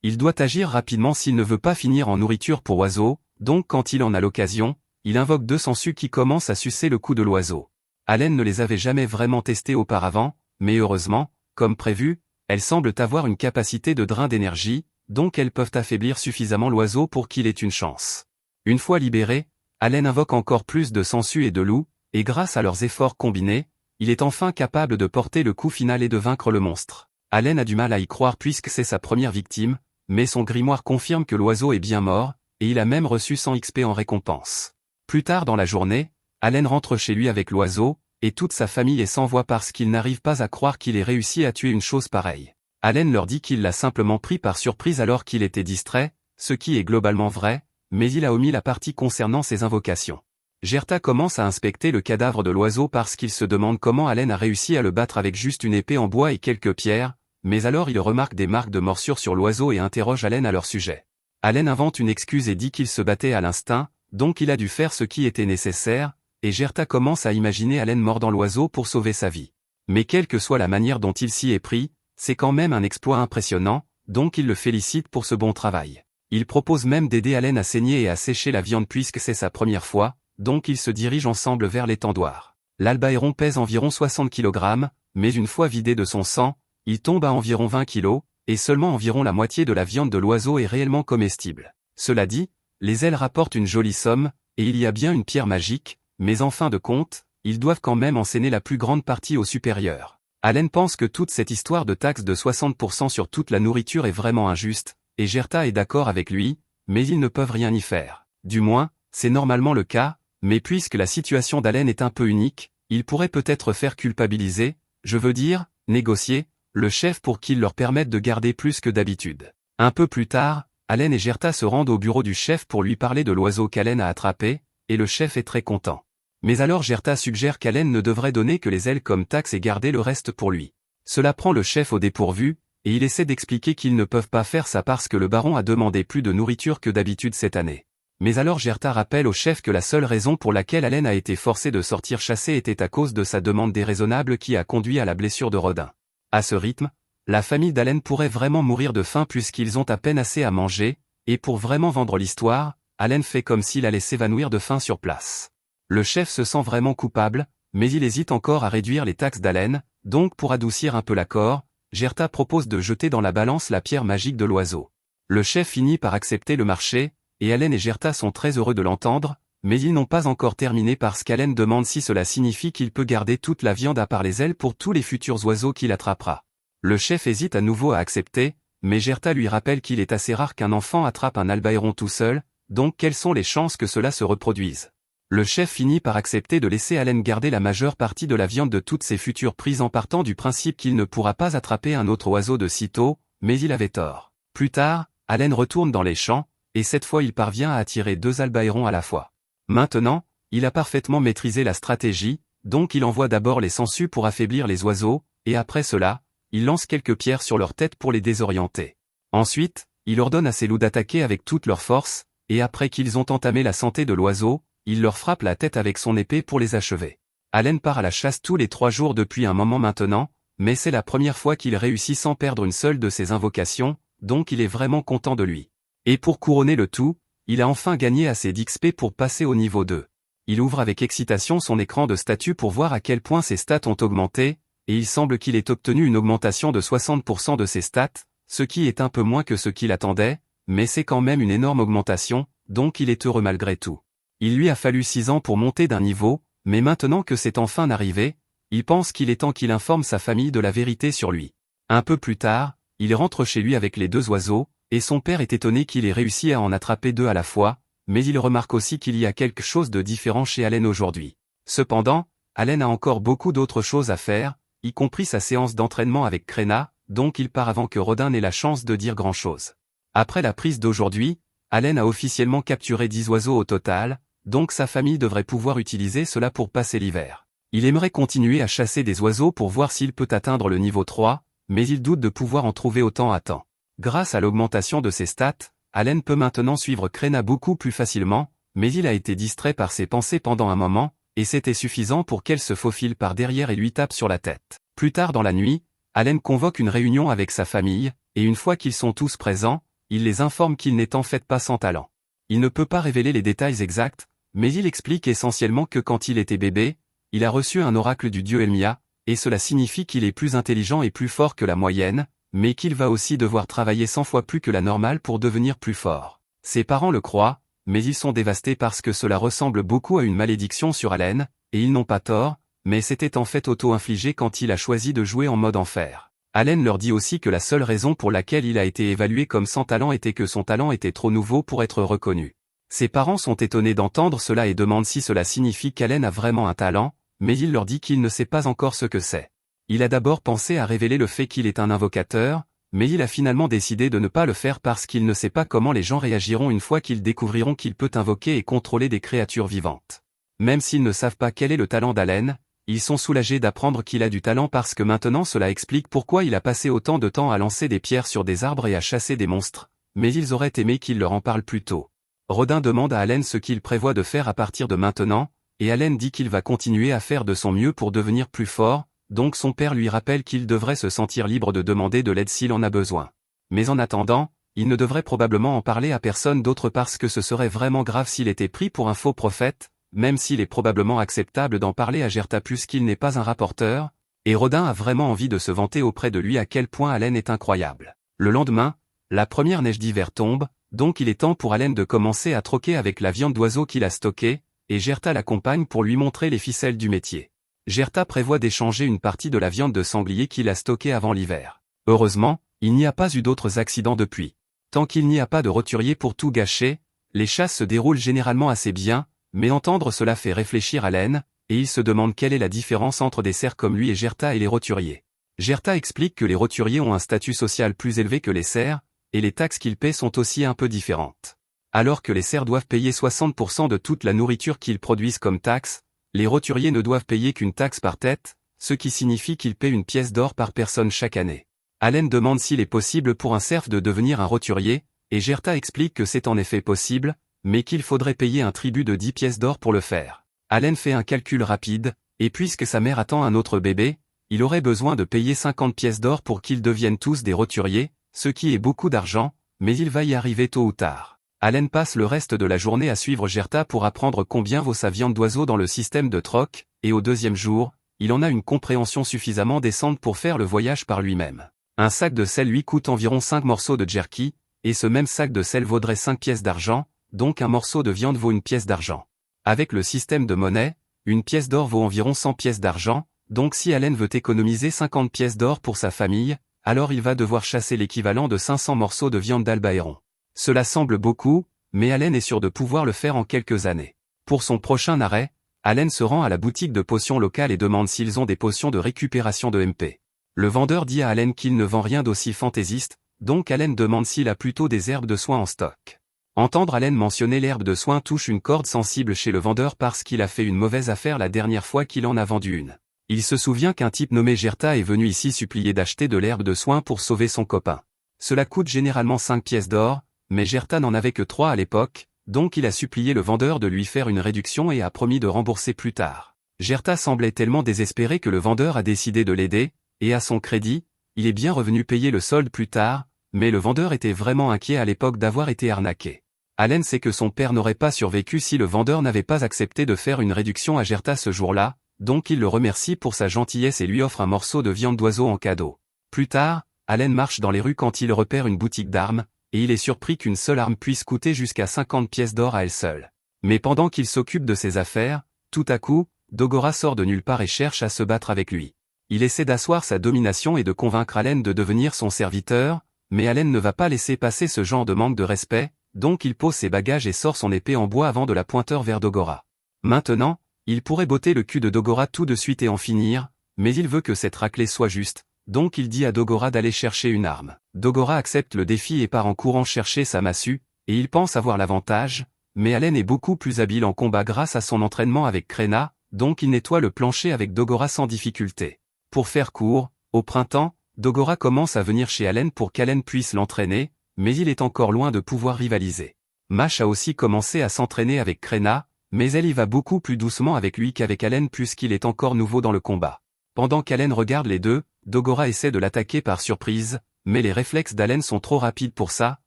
Il doit agir rapidement s'il ne veut pas finir en nourriture pour oiseaux, donc quand il en a l'occasion, il invoque 2 sangsues qui commencent à sucer le cou de l'oiseau. Allen ne les avait jamais vraiment testées auparavant, mais heureusement, comme prévu, elles semblent avoir une capacité de drain d'énergie, donc elles peuvent affaiblir suffisamment l'oiseau pour qu'il ait une chance. Une fois libéré, Allen invoque encore plus de sangsues et de loups, et grâce à leurs efforts combinés, il est enfin capable de porter le coup final et de vaincre le monstre. Allen a du mal à y croire puisque c'est sa première victime, mais son grimoire confirme que l'oiseau est bien mort, et il a même reçu 100 XP en récompense. Plus tard dans la journée, Allen rentre chez lui avec l'oiseau, et toute sa famille est sans voix parce qu'ils n'arrivent pas à croire qu'il ait réussi à tuer une chose pareille. Allen leur dit qu'il l'a simplement pris par surprise alors qu'il était distrait, ce qui est globalement vrai, mais il a omis la partie concernant ses invocations. Gerta commence à inspecter le cadavre de l'oiseau parce qu'il se demande comment Allen a réussi à le battre avec juste une épée en bois et quelques pierres, mais alors il remarque des marques de morsure sur l'oiseau et interroge Allen à leur sujet. Allen invente une excuse et dit qu'il se battait à l'instinct, donc il a dû faire ce qui était nécessaire, et Gerta commence à imaginer Allen mordant l'oiseau pour sauver sa vie. Mais quelle que soit la manière dont il s'y est pris, c'est quand même un exploit impressionnant, donc il le félicite pour ce bon travail. Il propose même d'aider Allen à saigner et à sécher la viande puisque c'est sa première fois, donc ils se dirigent ensemble vers l'étendoir. L'Albaïron pèse environ 60 kg, mais une fois vidé de son sang, il tombe à environ 20 kg, et seulement environ la moitié de la viande de l'oiseau est réellement comestible. Cela dit, les ailes rapportent une jolie somme, et il y a bien une pierre magique, mais en fin de compte, ils doivent quand même enseigner la plus grande partie au supérieur. Allen pense que toute cette histoire de taxe de 60% sur toute la nourriture est vraiment injuste, et Gerta est d'accord avec lui, mais ils ne peuvent rien y faire. Du moins, c'est normalement le cas, mais puisque la situation d'Allen est un peu unique, il pourrait peut-être faire culpabiliser, je veux dire, négocier, le chef pour qu'il leur permette de garder plus que d'habitude. Un peu plus tard, Allen et Gerta se rendent au bureau du chef pour lui parler de l'oiseau qu'Allen a attrapé, et le chef est très content. Mais alors Gerta suggère qu'Allen ne devrait donner que les ailes comme taxe et garder le reste pour lui. Cela prend le chef au dépourvu, et il essaie d'expliquer qu'ils ne peuvent pas faire ça parce que le baron a demandé plus de nourriture que d'habitude cette année. Mais alors Gerta rappelle au chef que la seule raison pour laquelle Allen a été forcé de sortir chasser était à cause de sa demande déraisonnable qui a conduit à la blessure de Rodin. À ce rythme, la famille d'Allen pourrait vraiment mourir de faim puisqu'ils ont à peine assez à manger, et pour vraiment vendre l'histoire, Allen fait comme s'il allait s'évanouir de faim sur place. Le chef se sent vraiment coupable, mais il hésite encore à réduire les taxes d'Allen, donc pour adoucir un peu l'accord, Gerta propose de jeter dans la balance la pierre magique de l'oiseau. Le chef finit par accepter le marché, et Allen et Gerta sont très heureux de l'entendre, mais ils n'ont pas encore terminé parce qu'Allen demande si cela signifie qu'il peut garder toute la viande à part les ailes pour tous les futurs oiseaux qu'il attrapera. Le chef hésite à nouveau à accepter, mais Gerta lui rappelle qu'il est assez rare qu'un enfant attrape un albaïron tout seul, donc quelles sont les chances que cela se reproduise? Le chef finit par accepter de laisser Allen garder la majeure partie de la viande de toutes ses futures prises en partant du principe qu'il ne pourra pas attraper un autre oiseau de sitôt, mais il avait tort. Plus tard, Allen retourne dans les champs, et cette fois il parvient à attirer 2 albaïrons à la fois. Maintenant, il a parfaitement maîtrisé la stratégie, donc il envoie d'abord les sangsues pour affaiblir les oiseaux, et après cela, il lance quelques pierres sur leur tête pour les désorienter. Ensuite, il ordonne à ses loups d'attaquer avec toute leur force, et après qu'ils ont entamé la santé de l'oiseau, il leur frappe la tête avec son épée pour les achever. Allen part à la chasse tous les 3 jours depuis un moment maintenant, mais c'est la première fois qu'il réussit sans perdre une seule de ses invocations, donc il est vraiment content de lui. Et pour couronner le tout, il a enfin gagné assez d'XP pour passer au niveau 2. Il ouvre avec excitation son écran de statut pour voir à quel point ses stats ont augmenté, et il semble qu'il ait obtenu une augmentation de 60% de ses stats, ce qui est un peu moins que ce qu'il attendait, mais c'est quand même une énorme augmentation, donc il est heureux malgré tout. Il lui a fallu 6 ans pour monter d'un niveau, mais maintenant que c'est enfin arrivé, il pense qu'il est temps qu'il informe sa famille de la vérité sur lui. Un peu plus tard, il rentre chez lui avec les 2 oiseaux, et son père est étonné qu'il ait réussi à en attraper 2 à la fois, mais il remarque aussi qu'il y a quelque chose de différent chez Allen aujourd'hui. Cependant, Allen a encore beaucoup d'autres choses à faire, y compris sa séance d'entraînement avec Krena, donc il part avant que Rodin n'ait la chance de dire grand-chose. Après la prise d'aujourd'hui, Allen a officiellement capturé 10 oiseaux au total, donc sa famille devrait pouvoir utiliser cela pour passer l'hiver. Il aimerait continuer à chasser des oiseaux pour voir s'il peut atteindre le niveau 3, mais il doute de pouvoir en trouver autant à temps. Grâce à l'augmentation de ses stats, Allen peut maintenant suivre Krena beaucoup plus facilement, mais il a été distrait par ses pensées pendant un moment, et c'était suffisant pour qu'elle se faufile par derrière et lui tape sur la tête. Plus tard dans la nuit, Allen convoque une réunion avec sa famille, et une fois qu'ils sont tous présents, il les informe qu'il n'est en fait pas sans talent. Il ne peut pas révéler les détails exacts, mais il explique essentiellement que quand il était bébé, il a reçu un oracle du dieu Elmia, et cela signifie qu'il est plus intelligent et plus fort que la moyenne, mais qu'il va aussi devoir travailler 100 fois plus que la normale pour devenir plus fort. Ses parents le croient, mais ils sont dévastés parce que cela ressemble beaucoup à une malédiction sur Allen, et ils n'ont pas tort, mais c'était en fait auto-infligé quand il a choisi de jouer en mode enfer. Allen leur dit aussi que la seule raison pour laquelle il a été évalué comme sans talent était que son talent était trop nouveau pour être reconnu. Ses parents sont étonnés d'entendre cela et demandent si cela signifie qu'Allen a vraiment un talent, mais il leur dit qu'il ne sait pas encore ce que c'est. Il a d'abord pensé à révéler le fait qu'il est un invocateur, mais il a finalement décidé de ne pas le faire parce qu'il ne sait pas comment les gens réagiront une fois qu'ils découvriront qu'il peut invoquer et contrôler des créatures vivantes. Même s'ils ne savent pas quel est le talent d'Allen, ils sont soulagés d'apprendre qu'il a du talent parce que maintenant cela explique pourquoi il a passé autant de temps à lancer des pierres sur des arbres et à chasser des monstres, mais ils auraient aimé qu'il leur en parle plus tôt. Rodin demande à Allen ce qu'il prévoit de faire à partir de maintenant, et Allen dit qu'il va continuer à faire de son mieux pour devenir plus fort, donc son père lui rappelle qu'il devrait se sentir libre de demander de l'aide s'il en a besoin. Mais en attendant, il ne devrait probablement en parler à personne d'autre parce que ce serait vraiment grave s'il était pris pour un faux prophète, même s'il est probablement acceptable d'en parler à Gerta puisqu'il n'est pas un rapporteur, et Rodin a vraiment envie de se vanter auprès de lui à quel point Allen est incroyable. Le lendemain, la première neige d'hiver tombe, donc il est temps pour Allen de commencer à troquer avec la viande d'oiseau qu'il a stockée, et Gerta l'accompagne pour lui montrer les ficelles du métier. Gerta prévoit d'échanger une partie de la viande de sanglier qu'il a stockée avant l'hiver. Heureusement, il n'y a pas eu d'autres accidents depuis. Tant qu'il n'y a pas de roturier pour tout gâcher, les chasses se déroulent généralement assez bien, mais entendre cela fait réfléchir Allen, et il se demande quelle est la différence entre des cerfs comme lui et Gerta et les roturiers. Gerta explique que les roturiers ont un statut social plus élevé que les cerfs, et les taxes qu'ils paient sont aussi un peu différentes. Alors que les cerfs doivent payer 60% de toute la nourriture qu'ils produisent comme taxe, Les roturiers ne doivent payer qu'une taxe par tête, ce qui signifie qu'ils paient une pièce d'or par personne chaque année. Allen demande s'il est possible pour un serf de devenir un roturier, et Gerta explique que c'est en effet possible, mais qu'il faudrait payer un tribut de 10 pièces d'or pour le faire. Allen fait un calcul rapide, et puisque sa mère attend un autre bébé, il aurait besoin de payer 50 pièces d'or pour qu'ils deviennent tous des roturiers, ce qui est beaucoup d'argent, mais il va y arriver tôt ou tard. Allen passe le reste de la journée à suivre Gerta pour apprendre combien vaut sa viande d'oiseau dans le système de troc, et au deuxième jour, il en a une compréhension suffisamment décente pour faire le voyage par lui-même. Un sac de sel lui coûte environ 5 morceaux de jerky, et ce même sac de sel vaudrait 5 pièces d'argent, donc un morceau de viande vaut une pièce d'argent. Avec le système de monnaie, une pièce d'or vaut environ 100 pièces d'argent, donc si Allen veut économiser 50 pièces d'or pour sa famille, alors il va devoir chasser l'équivalent de 500 morceaux de viande d'Albaïron. Cela semble beaucoup, mais Allen est sûr de pouvoir le faire en quelques années. Pour son prochain arrêt, Allen se rend à la boutique de potions locale et demande s'ils ont des potions de récupération de MP. Le vendeur dit à Allen qu'il ne vend rien d'aussi fantaisiste, donc Allen demande s'il a plutôt des herbes de soin en stock. Entendre Allen mentionner l'herbe de soin touche une corde sensible chez le vendeur parce qu'il a fait une mauvaise affaire la dernière fois qu'il en a vendu une. Il se souvient qu'un type nommé Gerta est venu ici supplier d'acheter de l'herbe de soin pour sauver son copain. Cela coûte généralement 5 pièces d'or, mais Gerta n'en avait que 3 à l'époque, donc il a supplié le vendeur de lui faire une réduction et a promis de rembourser plus tard. Gerta semblait tellement désespéré que le vendeur a décidé de l'aider, et à son crédit, il est bien revenu payer le solde plus tard, mais le vendeur était vraiment inquiet à l'époque d'avoir été arnaqué. Allen sait que son père n'aurait pas survécu si le vendeur n'avait pas accepté de faire une réduction à Gerta ce jour-là, donc il le remercie pour sa gentillesse et lui offre un morceau de viande d'oiseau en cadeau. Plus tard, Allen marche dans les rues quand il repère une boutique d'armes, et il est surpris qu'une seule arme puisse coûter jusqu'à 50 pièces d'or à elle seule. Mais pendant qu'il s'occupe de ses affaires, tout à coup, Dogora sort de nulle part et cherche à se battre avec lui. Il essaie d'asseoir sa domination et de convaincre Allen de devenir son serviteur, mais Allen ne va pas laisser passer ce genre de manque de respect, donc il pose ses bagages et sort son épée en bois avant de la pointer vers Dogora. Maintenant, il pourrait botter le cul de Dogora tout de suite et en finir, mais il veut que cette raclée soit juste, donc il dit à Dogora d'aller chercher une arme. Dogora accepte le défi et part en courant chercher sa massue, et il pense avoir l'avantage, mais Allen est beaucoup plus habile en combat grâce à son entraînement avec Krena, donc il nettoie le plancher avec Dogora sans difficulté. Pour faire court, au printemps, Dogora commence à venir chez Allen pour qu'Allen puisse l'entraîner, mais il est encore loin de pouvoir rivaliser. Mash a aussi commencé à s'entraîner avec Krena, mais elle y va beaucoup plus doucement avec lui qu'avec Allen puisqu'il est encore nouveau dans le combat. Pendant qu'Allen regarde les deux, Dogora essaie de l'attaquer par surprise, mais les réflexes d'Allen sont trop rapides pour ça,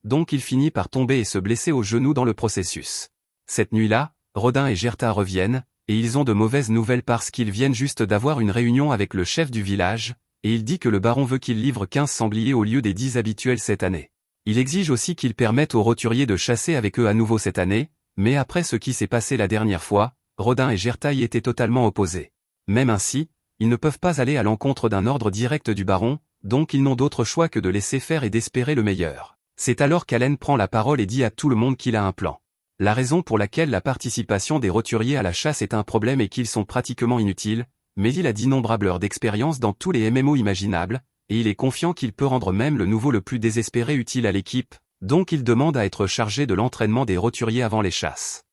donc il finit par tomber et se blesser au genou dans le processus. Cette nuit-là, Rodin et Gerta reviennent, et ils ont de mauvaises nouvelles parce qu'ils viennent juste d'avoir une réunion avec le chef du village, et il dit que le baron veut qu'il livre 15 sangliers au lieu des 10 habituels cette année. Il exige aussi qu'ils permettent aux roturiers de chasser avec eux à nouveau cette année, mais après ce qui s'est passé la dernière fois, Rodin et Gerta y étaient totalement opposés. Même ainsi, ils ne peuvent pas aller à l'encontre d'un ordre direct du baron, donc ils n'ont d'autre choix que de laisser faire et d'espérer le meilleur. C'est alors qu'Allen prend la parole et dit à tout le monde qu'il a un plan. La raison pour laquelle la participation des roturiers à la chasse est un problème est qu'ils sont pratiquement inutiles, mais il a d'innombrables heures d'expérience dans tous les MMO imaginables, et il est confiant qu'il peut rendre même le nouveau le plus désespéré utile à l'équipe, donc il demande à être chargé de l'entraînement des roturiers avant les chasses.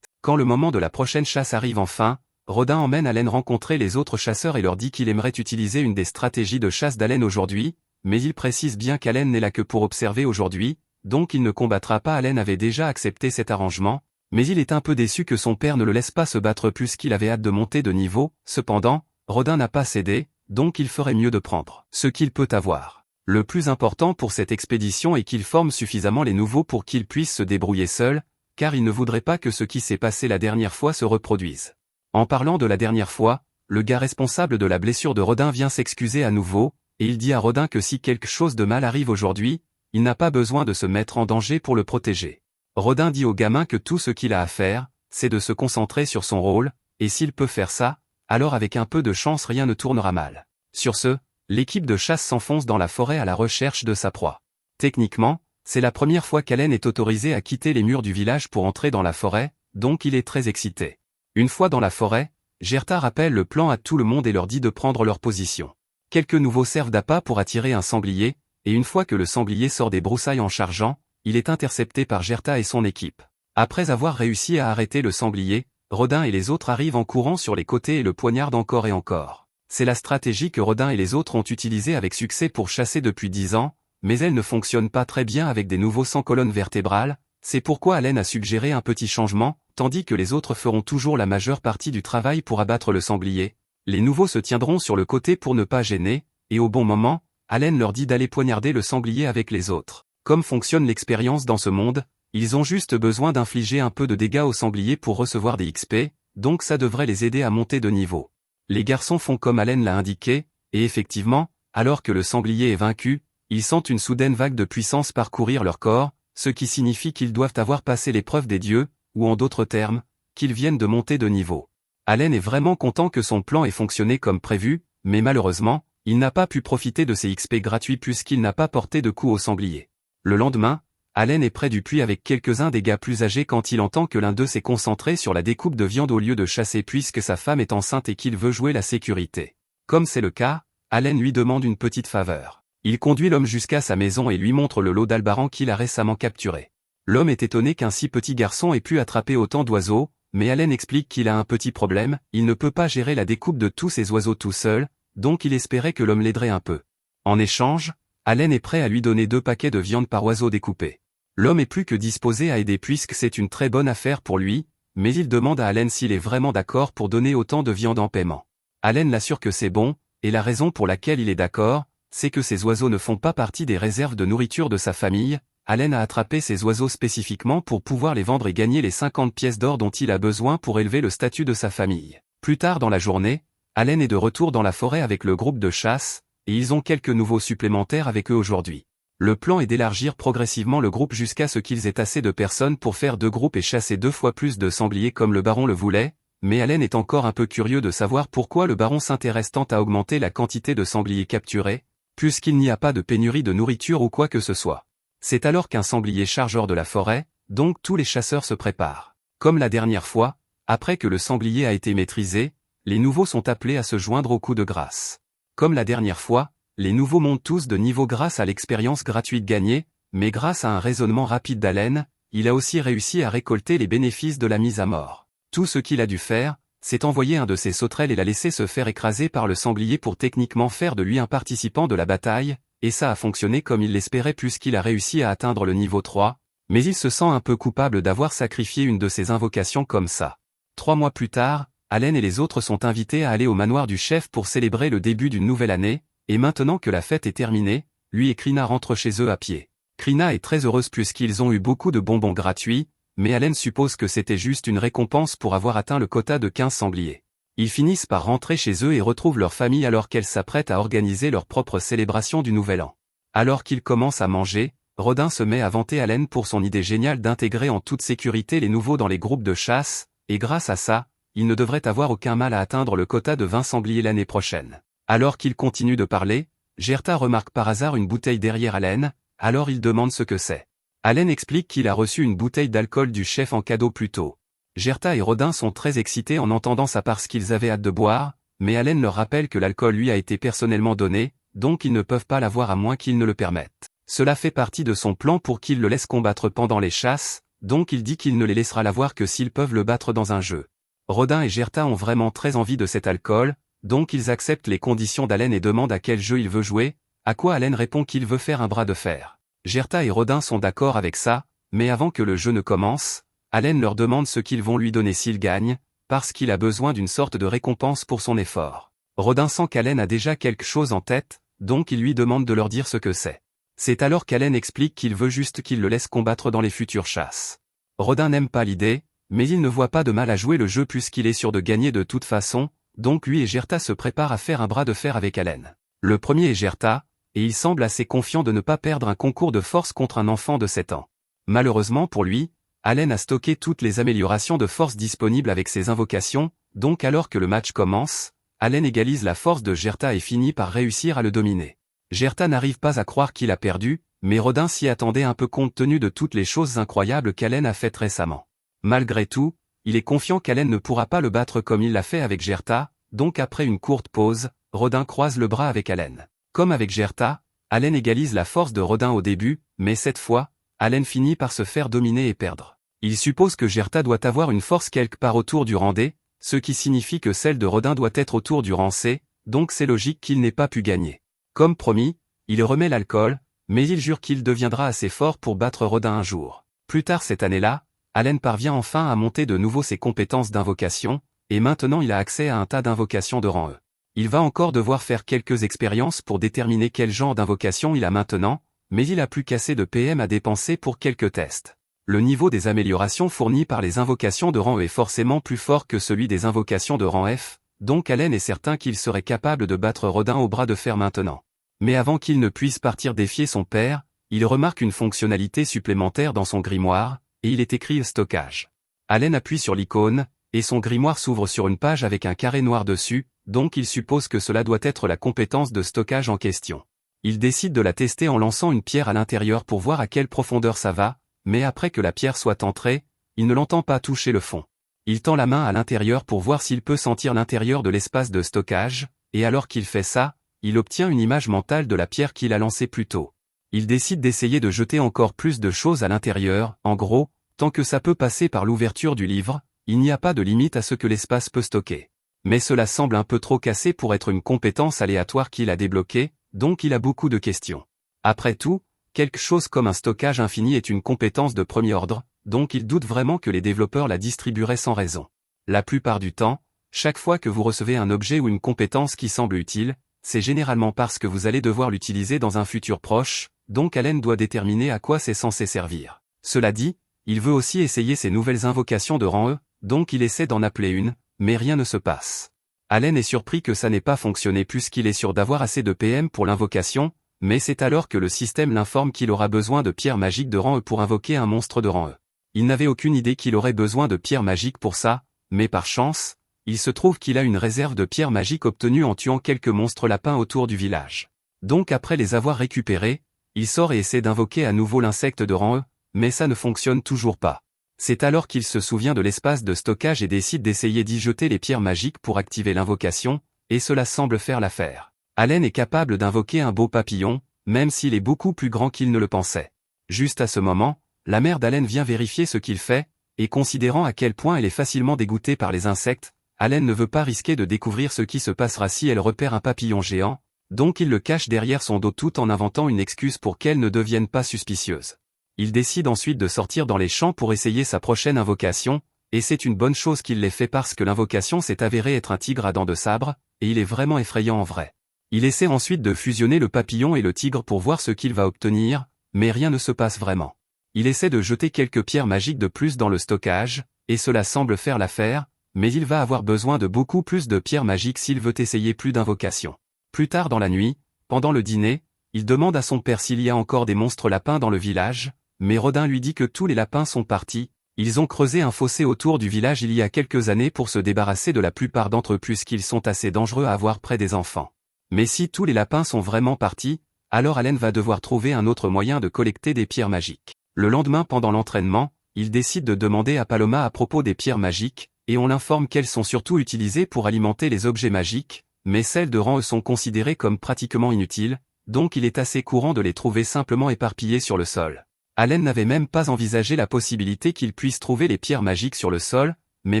Quand le moment de la prochaine chasse arrive enfin, Rodin emmène Allen rencontrer les autres chasseurs et leur dit qu'il aimerait utiliser une des stratégies de chasse d'Allen aujourd'hui, mais il précise bien qu'Allen n'est là que pour observer aujourd'hui, donc il ne combattra pas. Allen avait déjà accepté cet arrangement, mais il est un peu déçu que son père ne le laisse pas se battre plus qu'il avait hâte de monter de niveau. Cependant, Rodin n'a pas cédé, donc il ferait mieux de prendre ce qu'il peut avoir. Le plus important pour cette expédition est qu'il forme suffisamment les nouveaux pour qu'ils puissent se débrouiller seuls, car il ne voudrait pas que ce qui s'est passé la dernière fois se reproduise. En parlant de la dernière fois, le gars responsable de la blessure de Rodin vient s'excuser à nouveau, et il dit à Rodin que si quelque chose de mal arrive aujourd'hui, il n'a pas besoin de se mettre en danger pour le protéger. Rodin dit au gamin que tout ce qu'il a à faire, c'est de se concentrer sur son rôle, et s'il peut faire ça, alors avec un peu de chance rien ne tournera mal. Sur ce, l'équipe de chasse s'enfonce dans la forêt à la recherche de sa proie. Techniquement, c'est la première fois qu'Allen est autorisé à quitter les murs du village pour entrer dans la forêt, donc il est très excité. Une fois dans la forêt, Gerta rappelle le plan à tout le monde et leur dit de prendre leur position. Quelques nouveaux servent d'appât pour attirer un sanglier, et une fois que le sanglier sort des broussailles en chargeant, il est intercepté par Gerta et son équipe. Après avoir réussi à arrêter le sanglier, Rodin et les autres arrivent en courant sur les côtés et le poignardent encore et encore. C'est la stratégie que Rodin et les autres ont utilisée avec succès pour chasser depuis 10 ans, mais elle ne fonctionne pas très bien avec des nouveaux sans colonne vertébrale, c'est pourquoi Allen a suggéré un petit changement, tandis que les autres feront toujours la majeure partie du travail pour abattre le sanglier. Les nouveaux se tiendront sur le côté pour ne pas gêner, et au bon moment, Allen leur dit d'aller poignarder le sanglier avec les autres. Comme fonctionne l'expérience dans ce monde, ils ont juste besoin d'infliger un peu de dégâts au sanglier pour recevoir des XP, donc ça devrait les aider à monter de niveau. Les garçons font comme Allen l'a indiqué, et effectivement, alors que le sanglier est vaincu, ils sentent une soudaine vague de puissance parcourir leur corps, ce qui signifie qu'ils doivent avoir passé l'épreuve des dieux, ou en d'autres termes, qu'ils viennent de monter de niveau. Allen est vraiment content que son plan ait fonctionné comme prévu, mais malheureusement, il n'a pas pu profiter de ses XP gratuits puisqu'il n'a pas porté de coup au sanglier. Le lendemain, Allen est près du puits avec quelques-uns des gars plus âgés quand il entend que l'un d'eux s'est concentré sur la découpe de viande au lieu de chasser puisque sa femme est enceinte et qu'il veut jouer la sécurité. Comme c'est le cas, Allen lui demande une petite faveur. Il conduit l'homme jusqu'à sa maison et lui montre le lot d'Albaran qu'il a récemment capturé. L'homme est étonné qu'un si petit garçon ait pu attraper autant d'oiseaux, mais Allen explique qu'il a un petit problème, il ne peut pas gérer la découpe de tous ces oiseaux tout seul, donc il espérait que l'homme l'aiderait un peu. En échange, Allen est prêt à lui donner 2 paquets de viande par oiseau découpé. L'homme est plus que disposé à aider puisque c'est une très bonne affaire pour lui, mais il demande à Allen s'il est vraiment d'accord pour donner autant de viande en paiement. Allen l'assure que c'est bon, et la raison pour laquelle il est d'accord, c'est que ces oiseaux ne font pas partie des réserves de nourriture de sa famille. Allen a attrapé ces oiseaux spécifiquement pour pouvoir les vendre et gagner les 50 pièces d'or dont il a besoin pour élever le statut de sa famille. Plus tard dans la journée, Allen est de retour dans la forêt avec le groupe de chasse, et ils ont quelques nouveaux supplémentaires avec eux aujourd'hui. Le plan est d'élargir progressivement le groupe jusqu'à ce qu'ils aient assez de personnes pour faire 2 groupes et chasser 2 fois plus de sangliers comme le baron le voulait, mais Allen est encore un peu curieux de savoir pourquoi le baron s'intéresse tant à augmenter la quantité de sangliers capturés, puisqu'il n'y a pas de pénurie de nourriture ou quoi que ce soit. C'est alors qu'un sanglier charge hors de la forêt, donc tous les chasseurs se préparent. Comme la dernière fois, après que le sanglier a été maîtrisé, les nouveaux sont appelés à se joindre au coup de grâce. Comme la dernière fois, les nouveaux montent tous de niveau grâce à l'expérience gratuite gagnée, mais grâce à un raisonnement rapide d'Allen, il a aussi réussi à récolter les bénéfices de la mise à mort. Tout ce qu'il a dû faire, c'est envoyer un de ses sauterelles et la laisser se faire écraser par le sanglier pour techniquement faire de lui un participant de la bataille, et ça a fonctionné comme il l'espérait puisqu'il a réussi à atteindre le niveau 3, mais il se sent un peu coupable d'avoir sacrifié une de ses invocations comme ça. 3 mois plus tard, Allen et les autres sont invités à aller au manoir du chef pour célébrer le début d'une nouvelle année, et maintenant que la fête est terminée, lui et Krina rentrent chez eux à pied. Krina est très heureuse puisqu'ils ont eu beaucoup de bonbons gratuits, mais Allen suppose que c'était juste une récompense pour avoir atteint le quota de 15 sangliers. Ils finissent par rentrer chez eux et retrouvent leur famille alors qu'elles s'apprêtent à organiser leur propre célébration du Nouvel An. Alors qu'ils commencent à manger, Rodin se met à vanter Allen pour son idée géniale d'intégrer en toute sécurité les nouveaux dans les groupes de chasse, et grâce à ça, il ne devrait avoir aucun mal à atteindre le quota de 20 sangliers l'année prochaine. Alors qu'il continue de parler, Gerta remarque par hasard une bouteille derrière Allen, alors il demande ce que c'est. Allen explique qu'il a reçu une bouteille d'alcool du chef en cadeau plus tôt. Gerta et Rodin sont très excités en entendant ça parce qu'ils avaient hâte de boire, mais Allen leur rappelle que l'alcool lui a été personnellement donné, donc ils ne peuvent pas l'avoir à moins qu'ils ne le permettent. Cela fait partie de son plan pour qu'ils le laissent combattre pendant les chasses, donc il dit qu'il ne les laissera l'avoir que s'ils peuvent le battre dans un jeu. Rodin et Gerta ont vraiment très envie de cet alcool, donc ils acceptent les conditions d'Allen et demandent à quel jeu il veut jouer, à quoi Allen répond qu'il veut faire un bras de fer. Gerta et Rodin sont d'accord avec ça, mais avant que le jeu ne commence, Allen leur demande ce qu'ils vont lui donner s'il gagne, parce qu'il a besoin d'une sorte de récompense pour son effort. Rodin sent qu'Allen a déjà quelque chose en tête, donc il lui demande de leur dire ce que c'est. C'est alors qu'Allen explique qu'il veut juste qu'il le laisse combattre dans les futures chasses. Rodin n'aime pas l'idée, mais il ne voit pas de mal à jouer le jeu puisqu'il est sûr de gagner de toute façon, donc lui et Gerta se préparent à faire un bras de fer avec Allen. Le premier est Gerta, et il semble assez confiant de ne pas perdre un concours de force contre un enfant de 7 ans. Malheureusement pour lui, Allen a stocké toutes les améliorations de force disponibles avec ses invocations, donc alors que le match commence, Allen égalise la force de Gerta et finit par réussir à le dominer. Gerta n'arrive pas à croire qu'il a perdu, mais Rodin s'y attendait un peu compte tenu de toutes les choses incroyables qu'Allen a faites récemment. Malgré tout, il est confiant qu'Allen ne pourra pas le battre comme il l'a fait avec Gerta, donc après une courte pause, Rodin croise le bras avec Allen. Comme avec Gerta, Allen égalise la force de Rodin au début, mais cette fois, Allen finit par se faire dominer et perdre. Il suppose que Gerta doit avoir une force quelque part autour du rang D, ce qui signifie que celle de Rodin doit être autour du rang C, donc c'est logique qu'il n'ait pas pu gagner. Comme promis, il remet l'alcool, mais il jure qu'il deviendra assez fort pour battre Rodin un jour. Plus tard cette année-là, Allen parvient enfin à monter de nouveau ses compétences d'invocation, et maintenant il a accès à un tas d'invocations de rang E. Il va encore devoir faire quelques expériences pour déterminer quel genre d'invocation il a maintenant, mais il a plus qu'assez de PM à dépenser pour quelques tests. Le niveau des améliorations fournies par les invocations de rang E est forcément plus fort que celui des invocations de rang F, donc Allen est certain qu'il serait capable de battre Rodin au bras de fer maintenant. Mais avant qu'il ne puisse partir défier son père, il remarque une fonctionnalité supplémentaire dans son grimoire, et il est écrit « Stockage ». Allen appuie sur l'icône, et son grimoire s'ouvre sur une page avec un carré noir dessus, donc il suppose que cela doit être la compétence de stockage en question. Il décide de la tester en lançant une pierre à l'intérieur pour voir à quelle profondeur ça va, mais après que la pierre soit entrée, il ne l'entend pas toucher le fond. Il tend la main à l'intérieur pour voir s'il peut sentir l'intérieur de l'espace de stockage, et alors qu'il fait ça, il obtient une image mentale de la pierre qu'il a lancée plus tôt. Il décide d'essayer de jeter encore plus de choses à l'intérieur, en gros, tant que ça peut passer par l'ouverture du livre, il n'y a pas de limite à ce que l'espace peut stocker. Mais cela semble un peu trop cassé pour être une compétence aléatoire qu'il a débloquée, donc il a beaucoup de questions. Après tout, quelque chose comme un stockage infini est une compétence de premier ordre, donc il doute vraiment que les développeurs la distribueraient sans raison. La plupart du temps, chaque fois que vous recevez un objet ou une compétence qui semble utile, c'est généralement parce que vous allez devoir l'utiliser dans un futur proche, donc Allen doit déterminer à quoi c'est censé servir. Cela dit, il veut aussi essayer ces nouvelles invocations de rang E, donc il essaie d'en appeler une, mais rien ne se passe. Allen est surpris que ça n'ait pas fonctionné puisqu'il est sûr d'avoir assez de PM pour l'invocation, mais c'est alors que le système l'informe qu'il aura besoin de pierres magiques de rang E pour invoquer un monstre de rang E. Il n'avait aucune idée qu'il aurait besoin de pierres magiques pour ça, mais par chance, il se trouve qu'il a une réserve de pierres magiques obtenue en tuant quelques monstres lapins autour du village. Donc après les avoir récupérés, il sort et essaie d'invoquer à nouveau l'insecte de rang E, mais ça ne fonctionne toujours pas. C'est alors qu'il se souvient de l'espace de stockage et décide d'essayer d'y jeter les pierres magiques pour activer l'invocation, et cela semble faire l'affaire. Allen est capable d'invoquer un beau papillon, même s'il est beaucoup plus grand qu'il ne le pensait. Juste à ce moment, la mère d'Allen vient vérifier ce qu'il fait, et considérant à quel point elle est facilement dégoûtée par les insectes, Allen ne veut pas risquer de découvrir ce qui se passera si elle repère un papillon géant, donc il le cache derrière son dos tout en inventant une excuse pour qu'elle ne devienne pas suspicieuse. Il décide ensuite de sortir dans les champs pour essayer sa prochaine invocation, et c'est une bonne chose qu'il l'ait fait parce que l'invocation s'est avérée être un tigre à dents de sabre, et il est vraiment effrayant en vrai. Il essaie ensuite de fusionner le papillon et le tigre pour voir ce qu'il va obtenir, mais rien ne se passe vraiment. Il essaie de jeter quelques pierres magiques de plus dans le stockage, et cela semble faire l'affaire, mais il va avoir besoin de beaucoup plus de pierres magiques s'il veut essayer plus d'invocations. Plus tard dans la nuit, pendant le dîner, il demande à son père s'il y a encore des monstres lapins dans le village, mais Rodin lui dit que tous les lapins sont partis, ils ont creusé un fossé autour du village il y a quelques années pour se débarrasser de la plupart d'entre eux puisqu'ils sont assez dangereux à avoir près des enfants. Mais si tous les lapins sont vraiment partis, alors Allen va devoir trouver un autre moyen de collecter des pierres magiques. Le lendemain pendant l'entraînement, il décide de demander à Paloma à propos des pierres magiques, et on l'informe qu'elles sont surtout utilisées pour alimenter les objets magiques, mais celles de rang E sont considérées comme pratiquement inutiles, donc il est assez courant de les trouver simplement éparpillées sur le sol. Allen n'avait même pas envisagé la possibilité qu'il puisse trouver les pierres magiques sur le sol, mais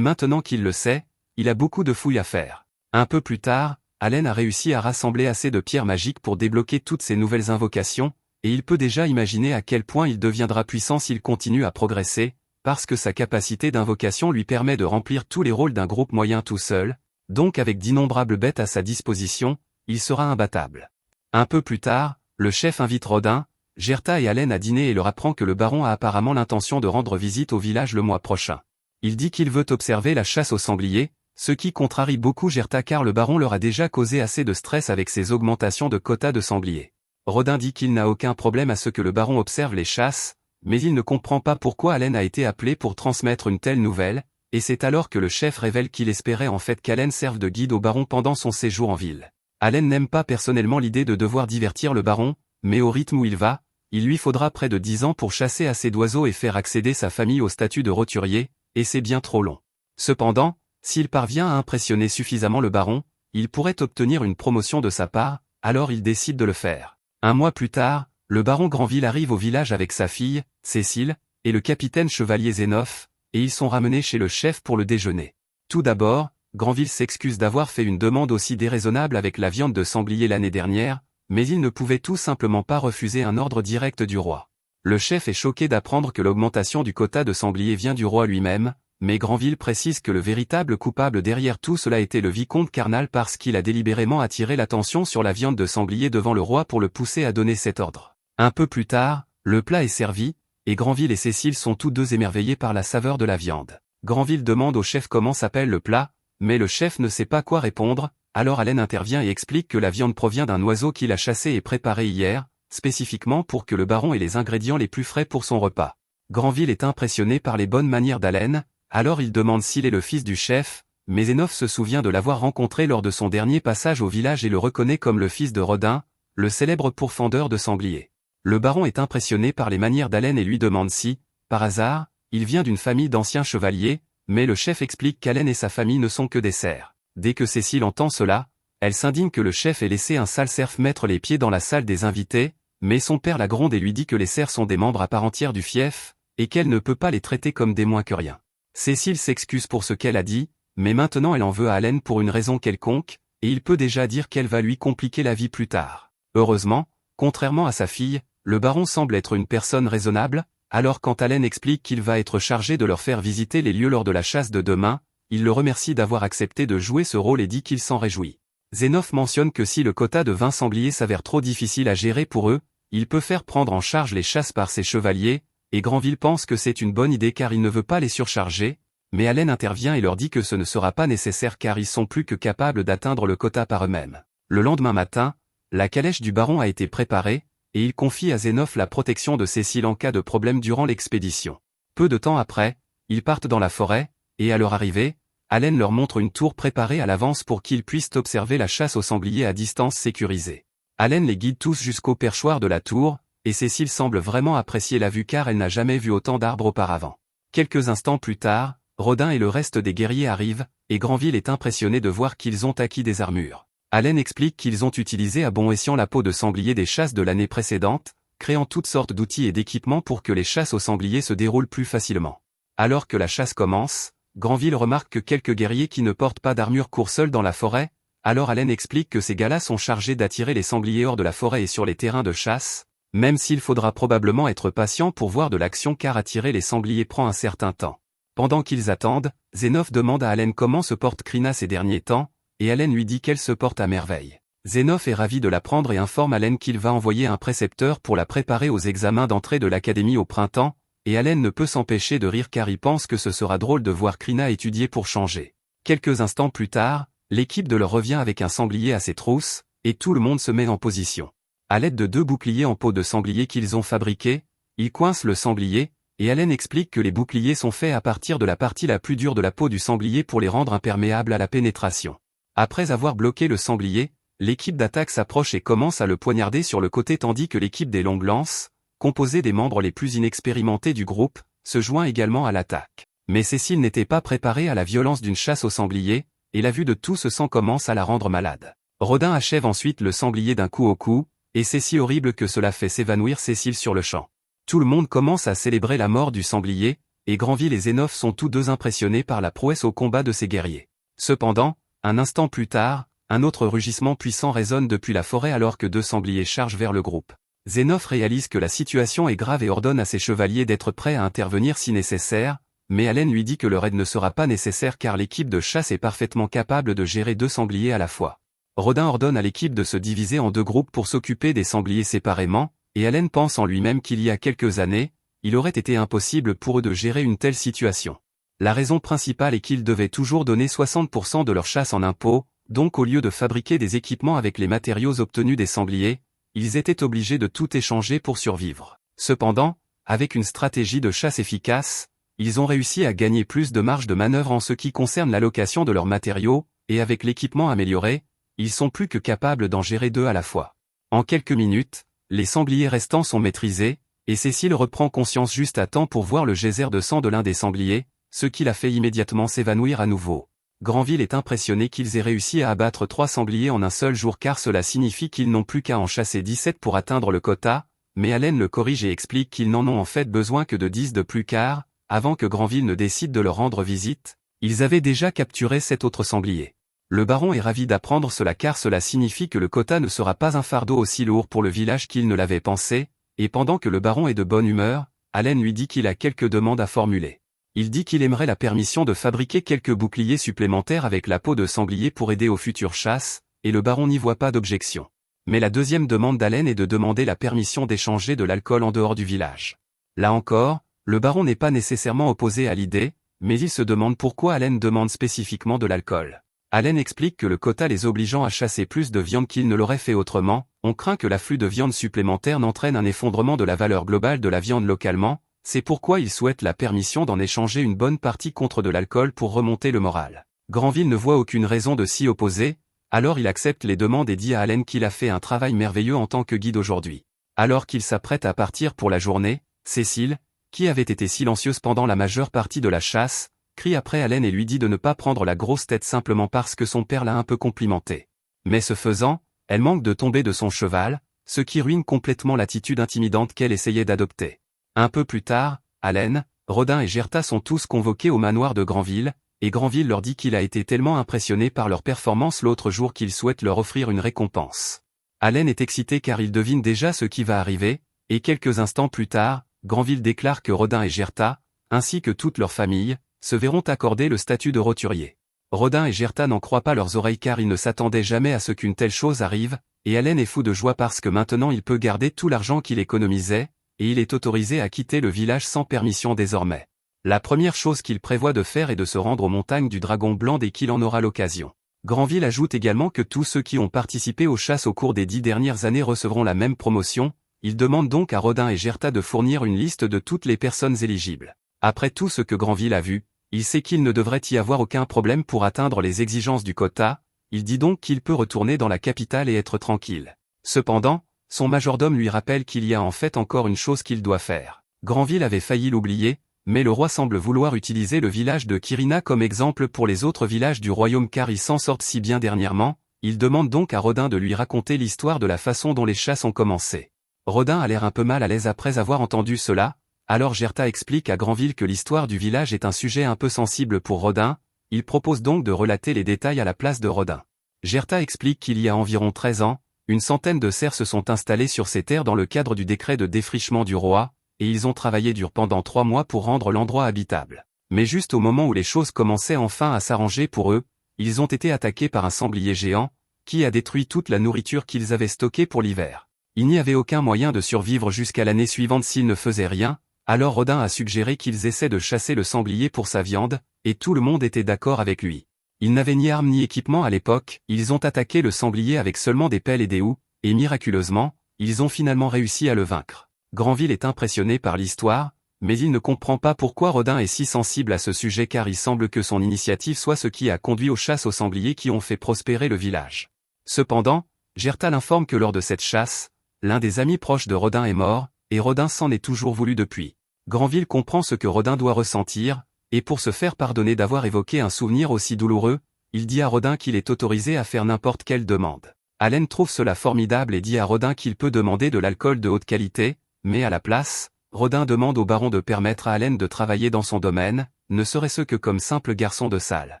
maintenant qu'il le sait, il a beaucoup de fouilles à faire. Un peu plus tard, Allen a réussi à rassembler assez de pierres magiques pour débloquer toutes ces nouvelles invocations, et il peut déjà imaginer à quel point il deviendra puissant s'il continue à progresser, parce que sa capacité d'invocation lui permet de remplir tous les rôles d'un groupe moyen tout seul, donc avec d'innombrables bêtes à sa disposition, il sera imbattable. Un peu plus tard, le chef invite Rodin, Gerta et Allen à dîner et leur apprend que le baron a apparemment l'intention de rendre visite au village le mois prochain. Il dit qu'il veut observer la chasse aux sangliers, ce qui contrarie beaucoup Gerta car le baron leur a déjà causé assez de stress avec ses augmentations de quotas de sangliers. Rodin dit qu'il n'a aucun problème à ce que le baron observe les chasses, mais il ne comprend pas pourquoi Allen a été appelé pour transmettre une telle nouvelle, et c'est alors que le chef révèle qu'il espérait en fait qu'Allen serve de guide au baron pendant son séjour en ville. Allen n'aime pas personnellement l'idée de devoir divertir le baron, mais au rythme où il va, il lui faudra près de 10 ans pour chasser assez d'oiseaux et faire accéder sa famille au statut de roturier, et c'est bien trop long. Cependant, s'il parvient à impressionner suffisamment le baron, il pourrait obtenir une promotion de sa part, alors il décide de le faire. Un mois plus tard, le baron Granville arrive au village avec sa fille, Cécile, et le capitaine chevalier Zénophe, et ils sont ramenés chez le chef pour le déjeuner. Tout d'abord, Granville s'excuse d'avoir fait une demande aussi déraisonnable avec la viande de sanglier l'année dernière, mais il ne pouvait tout simplement pas refuser un ordre direct du roi. Le chef est choqué d'apprendre que l'augmentation du quota de sanglier vient du roi lui-même, mais Granville précise que le véritable coupable derrière tout cela était le vicomte Carnal parce qu'il a délibérément attiré l'attention sur la viande de sanglier devant le roi pour le pousser à donner cet ordre. Un peu plus tard, le plat est servi, et Granville et Cécile sont tous deux émerveillés par la saveur de la viande. Granville demande au chef comment s'appelle le plat, mais le chef ne sait pas quoi répondre, alors Haleine intervient et explique que la viande provient d'un oiseau qu'il a chassé et préparé hier, spécifiquement pour que le baron ait les ingrédients les plus frais pour son repas. Granville est impressionné par les bonnes manières d'Haleine, alors il demande s'il est le fils du chef, mais Zénophe se souvient de l'avoir rencontré lors de son dernier passage au village et le reconnaît comme le fils de Rodin, le célèbre pourfendeur de sangliers. Le baron est impressionné par les manières d'Haleine et lui demande si, par hasard, il vient d'une famille d'anciens chevaliers, mais le chef explique qu'Haleine et sa famille ne sont que des serfs. Dès que Cécile entend cela, elle s'indigne que le chef ait laissé un sale serf mettre les pieds dans la salle des invités, mais son père la gronde et lui dit que les serfs sont des membres à part entière du fief, et qu'elle ne peut pas les traiter comme des moins que rien. Cécile s'excuse pour ce qu'elle a dit, mais maintenant elle en veut à Haleine pour une raison quelconque, et il peut déjà dire qu'elle va lui compliquer la vie plus tard. Heureusement, contrairement à sa fille, le baron semble être une personne raisonnable, alors quand Haleine explique qu'il va être chargé de leur faire visiter les lieux lors de la chasse de demain, il le remercie d'avoir accepté de jouer ce rôle et dit qu'il s'en réjouit. Zénophe mentionne que si le quota de 20 sangliers s'avère trop difficile à gérer pour eux, il peut faire prendre en charge les chasses par ses chevaliers, et Granville pense que c'est une bonne idée car il ne veut pas les surcharger, mais Haleine intervient et leur dit que ce ne sera pas nécessaire car ils sont plus que capables d'atteindre le quota par eux-mêmes. Le lendemain matin, la calèche du baron a été préparée, et il confie à Zénophe la protection de Cécile en cas de problème durant l'expédition. Peu de temps après, ils partent dans la forêt, et à leur arrivée, Haleine leur montre une tour préparée à l'avance pour qu'ils puissent observer la chasse aux sangliers à distance sécurisée. Haleine les guide tous jusqu'au perchoir de la tour, et Cécile semble vraiment apprécier la vue car elle n'a jamais vu autant d'arbres auparavant. Quelques instants plus tard, Rodin et le reste des guerriers arrivent, et Granville est impressionné de voir qu'ils ont acquis des armures. Haleine explique qu'ils ont utilisé à bon escient la peau de sanglier des chasses de l'année précédente, créant toutes sortes d'outils et d'équipements pour que les chasses aux sangliers se déroulent plus facilement. Alors que la chasse commence, Granville remarque que quelques guerriers qui ne portent pas d'armure courent seuls dans la forêt, alors Haleine explique que ces gars-là sont chargés d'attirer les sangliers hors de la forêt et sur les terrains de chasse, même s'il faudra probablement être patient pour voir de l'action car attirer les sangliers prend un certain temps. Pendant qu'ils attendent, Zénophe demande à Haleine comment se porte Krina ces derniers temps, et Haleine lui dit qu'elle se porte à merveille. Zénophe est ravi de l'apprendre et informe Haleine qu'il va envoyer un précepteur pour la préparer aux examens d'entrée de l'académie au printemps, et Haleine ne peut s'empêcher de rire car il pense que ce sera drôle de voir Krina étudier pour changer. Quelques instants plus tard, l'équipe de leur revient avec un sanglier à ses trousses, et tout le monde se met en position. À l'aide de 2 boucliers en peau de sanglier qu'ils ont fabriqués, ils coincent le sanglier, et Haleine explique que les boucliers sont faits à partir de la partie la plus dure de la peau du sanglier pour les rendre imperméables à la pénétration. Après avoir bloqué le sanglier, l'équipe d'attaque s'approche et commence à le poignarder sur le côté tandis que l'équipe des longues lances, composée des membres les plus inexpérimentés du groupe, se joint également à l'attaque. Mais Cécile n'était pas préparée à la violence d'une chasse au sanglier, et la vue de tout ce sang commence à la rendre malade. Rodin achève ensuite le sanglier d'un coup au cou, et c'est si horrible que cela fait s'évanouir Cécile sur le champ. Tout le monde commence à célébrer la mort du sanglier, et Granville et Zénophe sont tous deux impressionnés par la prouesse au combat de ces guerriers. Cependant, un instant plus tard, un autre rugissement puissant résonne depuis la forêt alors que 2 sangliers chargent vers le groupe. Zénophe réalise que la situation est grave et ordonne à ses chevaliers d'être prêts à intervenir si nécessaire, mais Haleine lui dit que le raid ne sera pas nécessaire car l'équipe de chasse est parfaitement capable de gérer 2 sangliers à la fois. Rodin ordonne à l'équipe de se diviser en 2 groupes pour s'occuper des sangliers séparément, et Haleine pense en lui-même qu'il y a quelques années, il aurait été impossible pour eux de gérer une telle situation. La raison principale est qu'ils devaient toujours donner 60% de leur chasse en impôts, donc au lieu de fabriquer des équipements avec les matériaux obtenus des sangliers, ils étaient obligés de tout échanger pour survivre. Cependant, avec une stratégie de chasse efficace, ils ont réussi à gagner plus de marge de manœuvre en ce qui concerne l'allocation de leurs matériaux, et avec l'équipement amélioré, ils sont plus que capables d'en gérer 2 à la fois. En quelques minutes, les sangliers restants sont maîtrisés, et Cécile reprend conscience juste à temps pour voir le geyser de sang de l'un des sangliers, ce qui l'a fait immédiatement s'évanouir à nouveau. Granville est impressionné qu'ils aient réussi à abattre 3 sangliers en un seul jour car cela signifie qu'ils n'ont plus qu'à en chasser 17 pour atteindre le quota, mais Allen le corrige et explique qu'ils n'en ont en fait besoin que de 10 de plus car, avant que Granville ne décide de leur rendre visite, ils avaient déjà capturé 7 autres sangliers. Le baron est ravi d'apprendre cela car cela signifie que le quota ne sera pas un fardeau aussi lourd pour le village qu'il ne l'avait pensé, et pendant que le baron est de bonne humeur, Allen lui dit qu'il a quelques demandes à formuler. Il dit qu'il aimerait la permission de fabriquer quelques boucliers supplémentaires avec la peau de sanglier pour aider aux futures chasses, et le baron n'y voit pas d'objection. Mais la deuxième demande d'Allen est de demander la permission d'échanger de l'alcool en dehors du village. Là encore, le baron n'est pas nécessairement opposé à l'idée, mais il se demande pourquoi Allen demande spécifiquement de l'alcool. Allen explique que le quota les obligeant à chasser plus de viande qu'ils ne l'auraient fait autrement, on craint que l'afflux de viande supplémentaire n'entraîne un effondrement de la valeur globale de la viande localement, c'est pourquoi il souhaite la permission d'en échanger une bonne partie contre de l'alcool pour remonter le moral. Granville ne voit aucune raison de s'y opposer, alors il accepte les demandes et dit à Allen qu'il a fait un travail merveilleux en tant que guide aujourd'hui. Alors qu'il s'apprête à partir pour la journée, Cécile, qui avait été silencieuse pendant la majeure partie de la chasse, crie après Allen et lui dit de ne pas prendre la grosse tête simplement parce que son père l'a un peu complimenté. Mais ce faisant, elle manque de tomber de son cheval, ce qui ruine complètement l'attitude intimidante qu'elle essayait d'adopter. Un peu plus tard, Allen, Rodin et Gerta sont tous convoqués au manoir de Granville, et Granville leur dit qu'il a été tellement impressionné par leur performance l'autre jour qu'il souhaite leur offrir une récompense. Allen est excité car il devine déjà ce qui va arriver, et quelques instants plus tard, Granville déclare que Rodin et Gerta, ainsi que toute leur famille, se verront accorder le statut de roturier. Rodin et Gerta n'en croient pas leurs oreilles car ils ne s'attendaient jamais à ce qu'une telle chose arrive, et Allen est fou de joie parce que maintenant il peut garder tout l'argent qu'il économisait, et il est autorisé à quitter le village sans permission désormais. La première chose qu'il prévoit de faire est de se rendre aux montagnes du Dragon Blanc dès qu'il en aura l'occasion. Granville ajoute également que tous ceux qui ont participé aux chasses au cours des 10 dernières années recevront la même promotion, il demande donc à Rodin et Gerta de fournir une liste de toutes les personnes éligibles. Après tout ce que Granville a vu, il sait qu'il ne devrait y avoir aucun problème pour atteindre les exigences du quota, il dit donc qu'il peut retourner dans la capitale et être tranquille. Cependant, son majordome lui rappelle qu'il y a en fait encore une chose qu'il doit faire. Granville avait failli l'oublier, mais le roi semble vouloir utiliser le village de Quirina comme exemple pour les autres villages du royaume car ils s'en sortent si bien dernièrement, il demande donc à Rodin de lui raconter l'histoire de la façon dont les chasses ont commencé. Rodin a l'air un peu mal à l'aise après avoir entendu cela, alors Gerta explique à Granville que l'histoire du village est un sujet un peu sensible pour Rodin, il propose donc de relater les détails à la place de Rodin. Gerta explique qu'il y a environ 13 ans, une centaine de serfs se sont installés sur ces terres dans le cadre du décret de défrichement du roi, et ils ont travaillé dur pendant 3 mois pour rendre l'endroit habitable. Mais juste au moment où les choses commençaient enfin à s'arranger pour eux, ils ont été attaqués par un sanglier géant, qui a détruit toute la nourriture qu'ils avaient stockée pour l'hiver. Il n'y avait aucun moyen de survivre jusqu'à l'année suivante s'ils ne faisaient rien, alors Rodin a suggéré qu'ils essaient de chasser le sanglier pour sa viande, et tout le monde était d'accord avec lui. Ils n'avaient ni armes ni équipement à l'époque, ils ont attaqué le sanglier avec seulement des pelles et des houes, et miraculeusement, ils ont finalement réussi à le vaincre. Granville est impressionné par l'histoire, mais il ne comprend pas pourquoi Rodin est si sensible à ce sujet car il semble que son initiative soit ce qui a conduit aux chasses aux sangliers qui ont fait prospérer le village. Cependant, Gerta l'informe que lors de cette chasse, l'un des amis proches de Rodin est mort, et Rodin s'en est toujours voulu depuis. Granville comprend ce que Rodin doit ressentir, et pour se faire pardonner d'avoir évoqué un souvenir aussi douloureux, il dit à Rodin qu'il est autorisé à faire n'importe quelle demande. Allen trouve cela formidable et dit à Rodin qu'il peut demander de l'alcool de haute qualité, mais à la place, Rodin demande au baron de permettre à Allen de travailler dans son domaine, ne serait-ce que comme simple garçon de salle.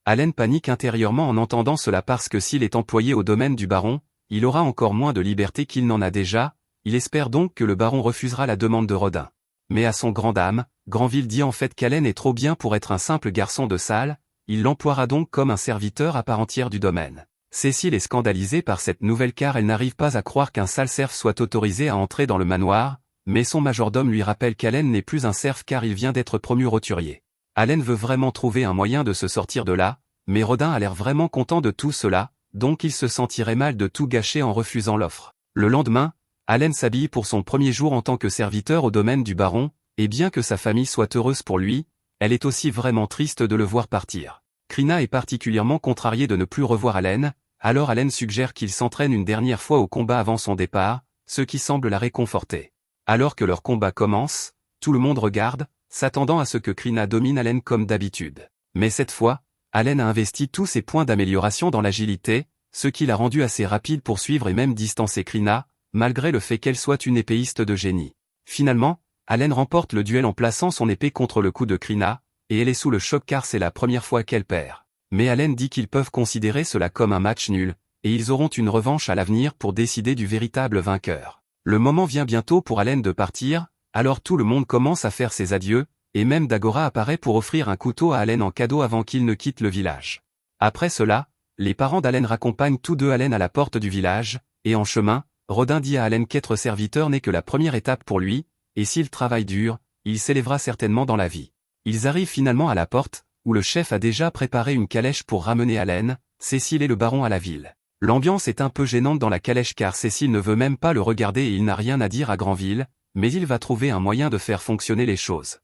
Allen panique intérieurement en entendant cela parce que s'il est employé au domaine du baron, il aura encore moins de liberté qu'il n'en a déjà, il espère donc que le baron refusera la demande de Rodin. Mais à son grand dam, Granville dit en fait qu'Allen est trop bien pour être un simple garçon de salle, il l'emploiera donc comme un serviteur à part entière du domaine. Cécile est scandalisée par cette nouvelle car elle n'arrive pas à croire qu'un sale serf soit autorisé à entrer dans le manoir, mais son majordome lui rappelle qu'Allen n'est plus un serf car il vient d'être promu roturier. Allen veut vraiment trouver un moyen de se sortir de là, mais Rodin a l'air vraiment content de tout cela, donc il se sentirait mal de tout gâcher en refusant l'offre. Le lendemain, Allen s'habille pour son premier jour en tant que serviteur au domaine du baron, et bien que sa famille soit heureuse pour lui, elle est aussi vraiment triste de le voir partir. Crina est particulièrement contrariée de ne plus revoir Allen, alors Allen suggère qu'il s'entraîne une dernière fois au combat avant son départ, ce qui semble la réconforter. Alors que leur combat commence, tout le monde regarde, s'attendant à ce que Crina domine Allen comme d'habitude. Mais cette fois, Allen a investi tous ses points d'amélioration dans l'agilité, ce qui l'a rendu assez rapide pour suivre et même distancer Crina, malgré le fait qu'elle soit une épéiste de génie. Finalement, Allen remporte le duel en plaçant son épée contre le cou de Krina, et elle est sous le choc car c'est la première fois qu'elle perd. Mais Allen dit qu'ils peuvent considérer cela comme un match nul, et ils auront une revanche à l'avenir pour décider du véritable vainqueur. Le moment vient bientôt pour Allen de partir, alors tout le monde commence à faire ses adieux, et même Dagora apparaît pour offrir un couteau à Allen en cadeau avant qu'il ne quitte le village. Après cela, les parents d'Allen raccompagnent tous deux Allen à la porte du village, et en chemin, Rodin dit à Allen qu'être serviteur n'est que la première étape pour lui, et s'il travaille dur, il s'élèvera certainement dans la vie. Ils arrivent finalement à la porte, où le chef a déjà préparé une calèche pour ramener Allen, Cécile et le baron à la ville. L'ambiance est un peu gênante dans la calèche car Cécile ne veut même pas le regarder et il n'a rien à dire à Granville, mais il va trouver un moyen de faire fonctionner les choses.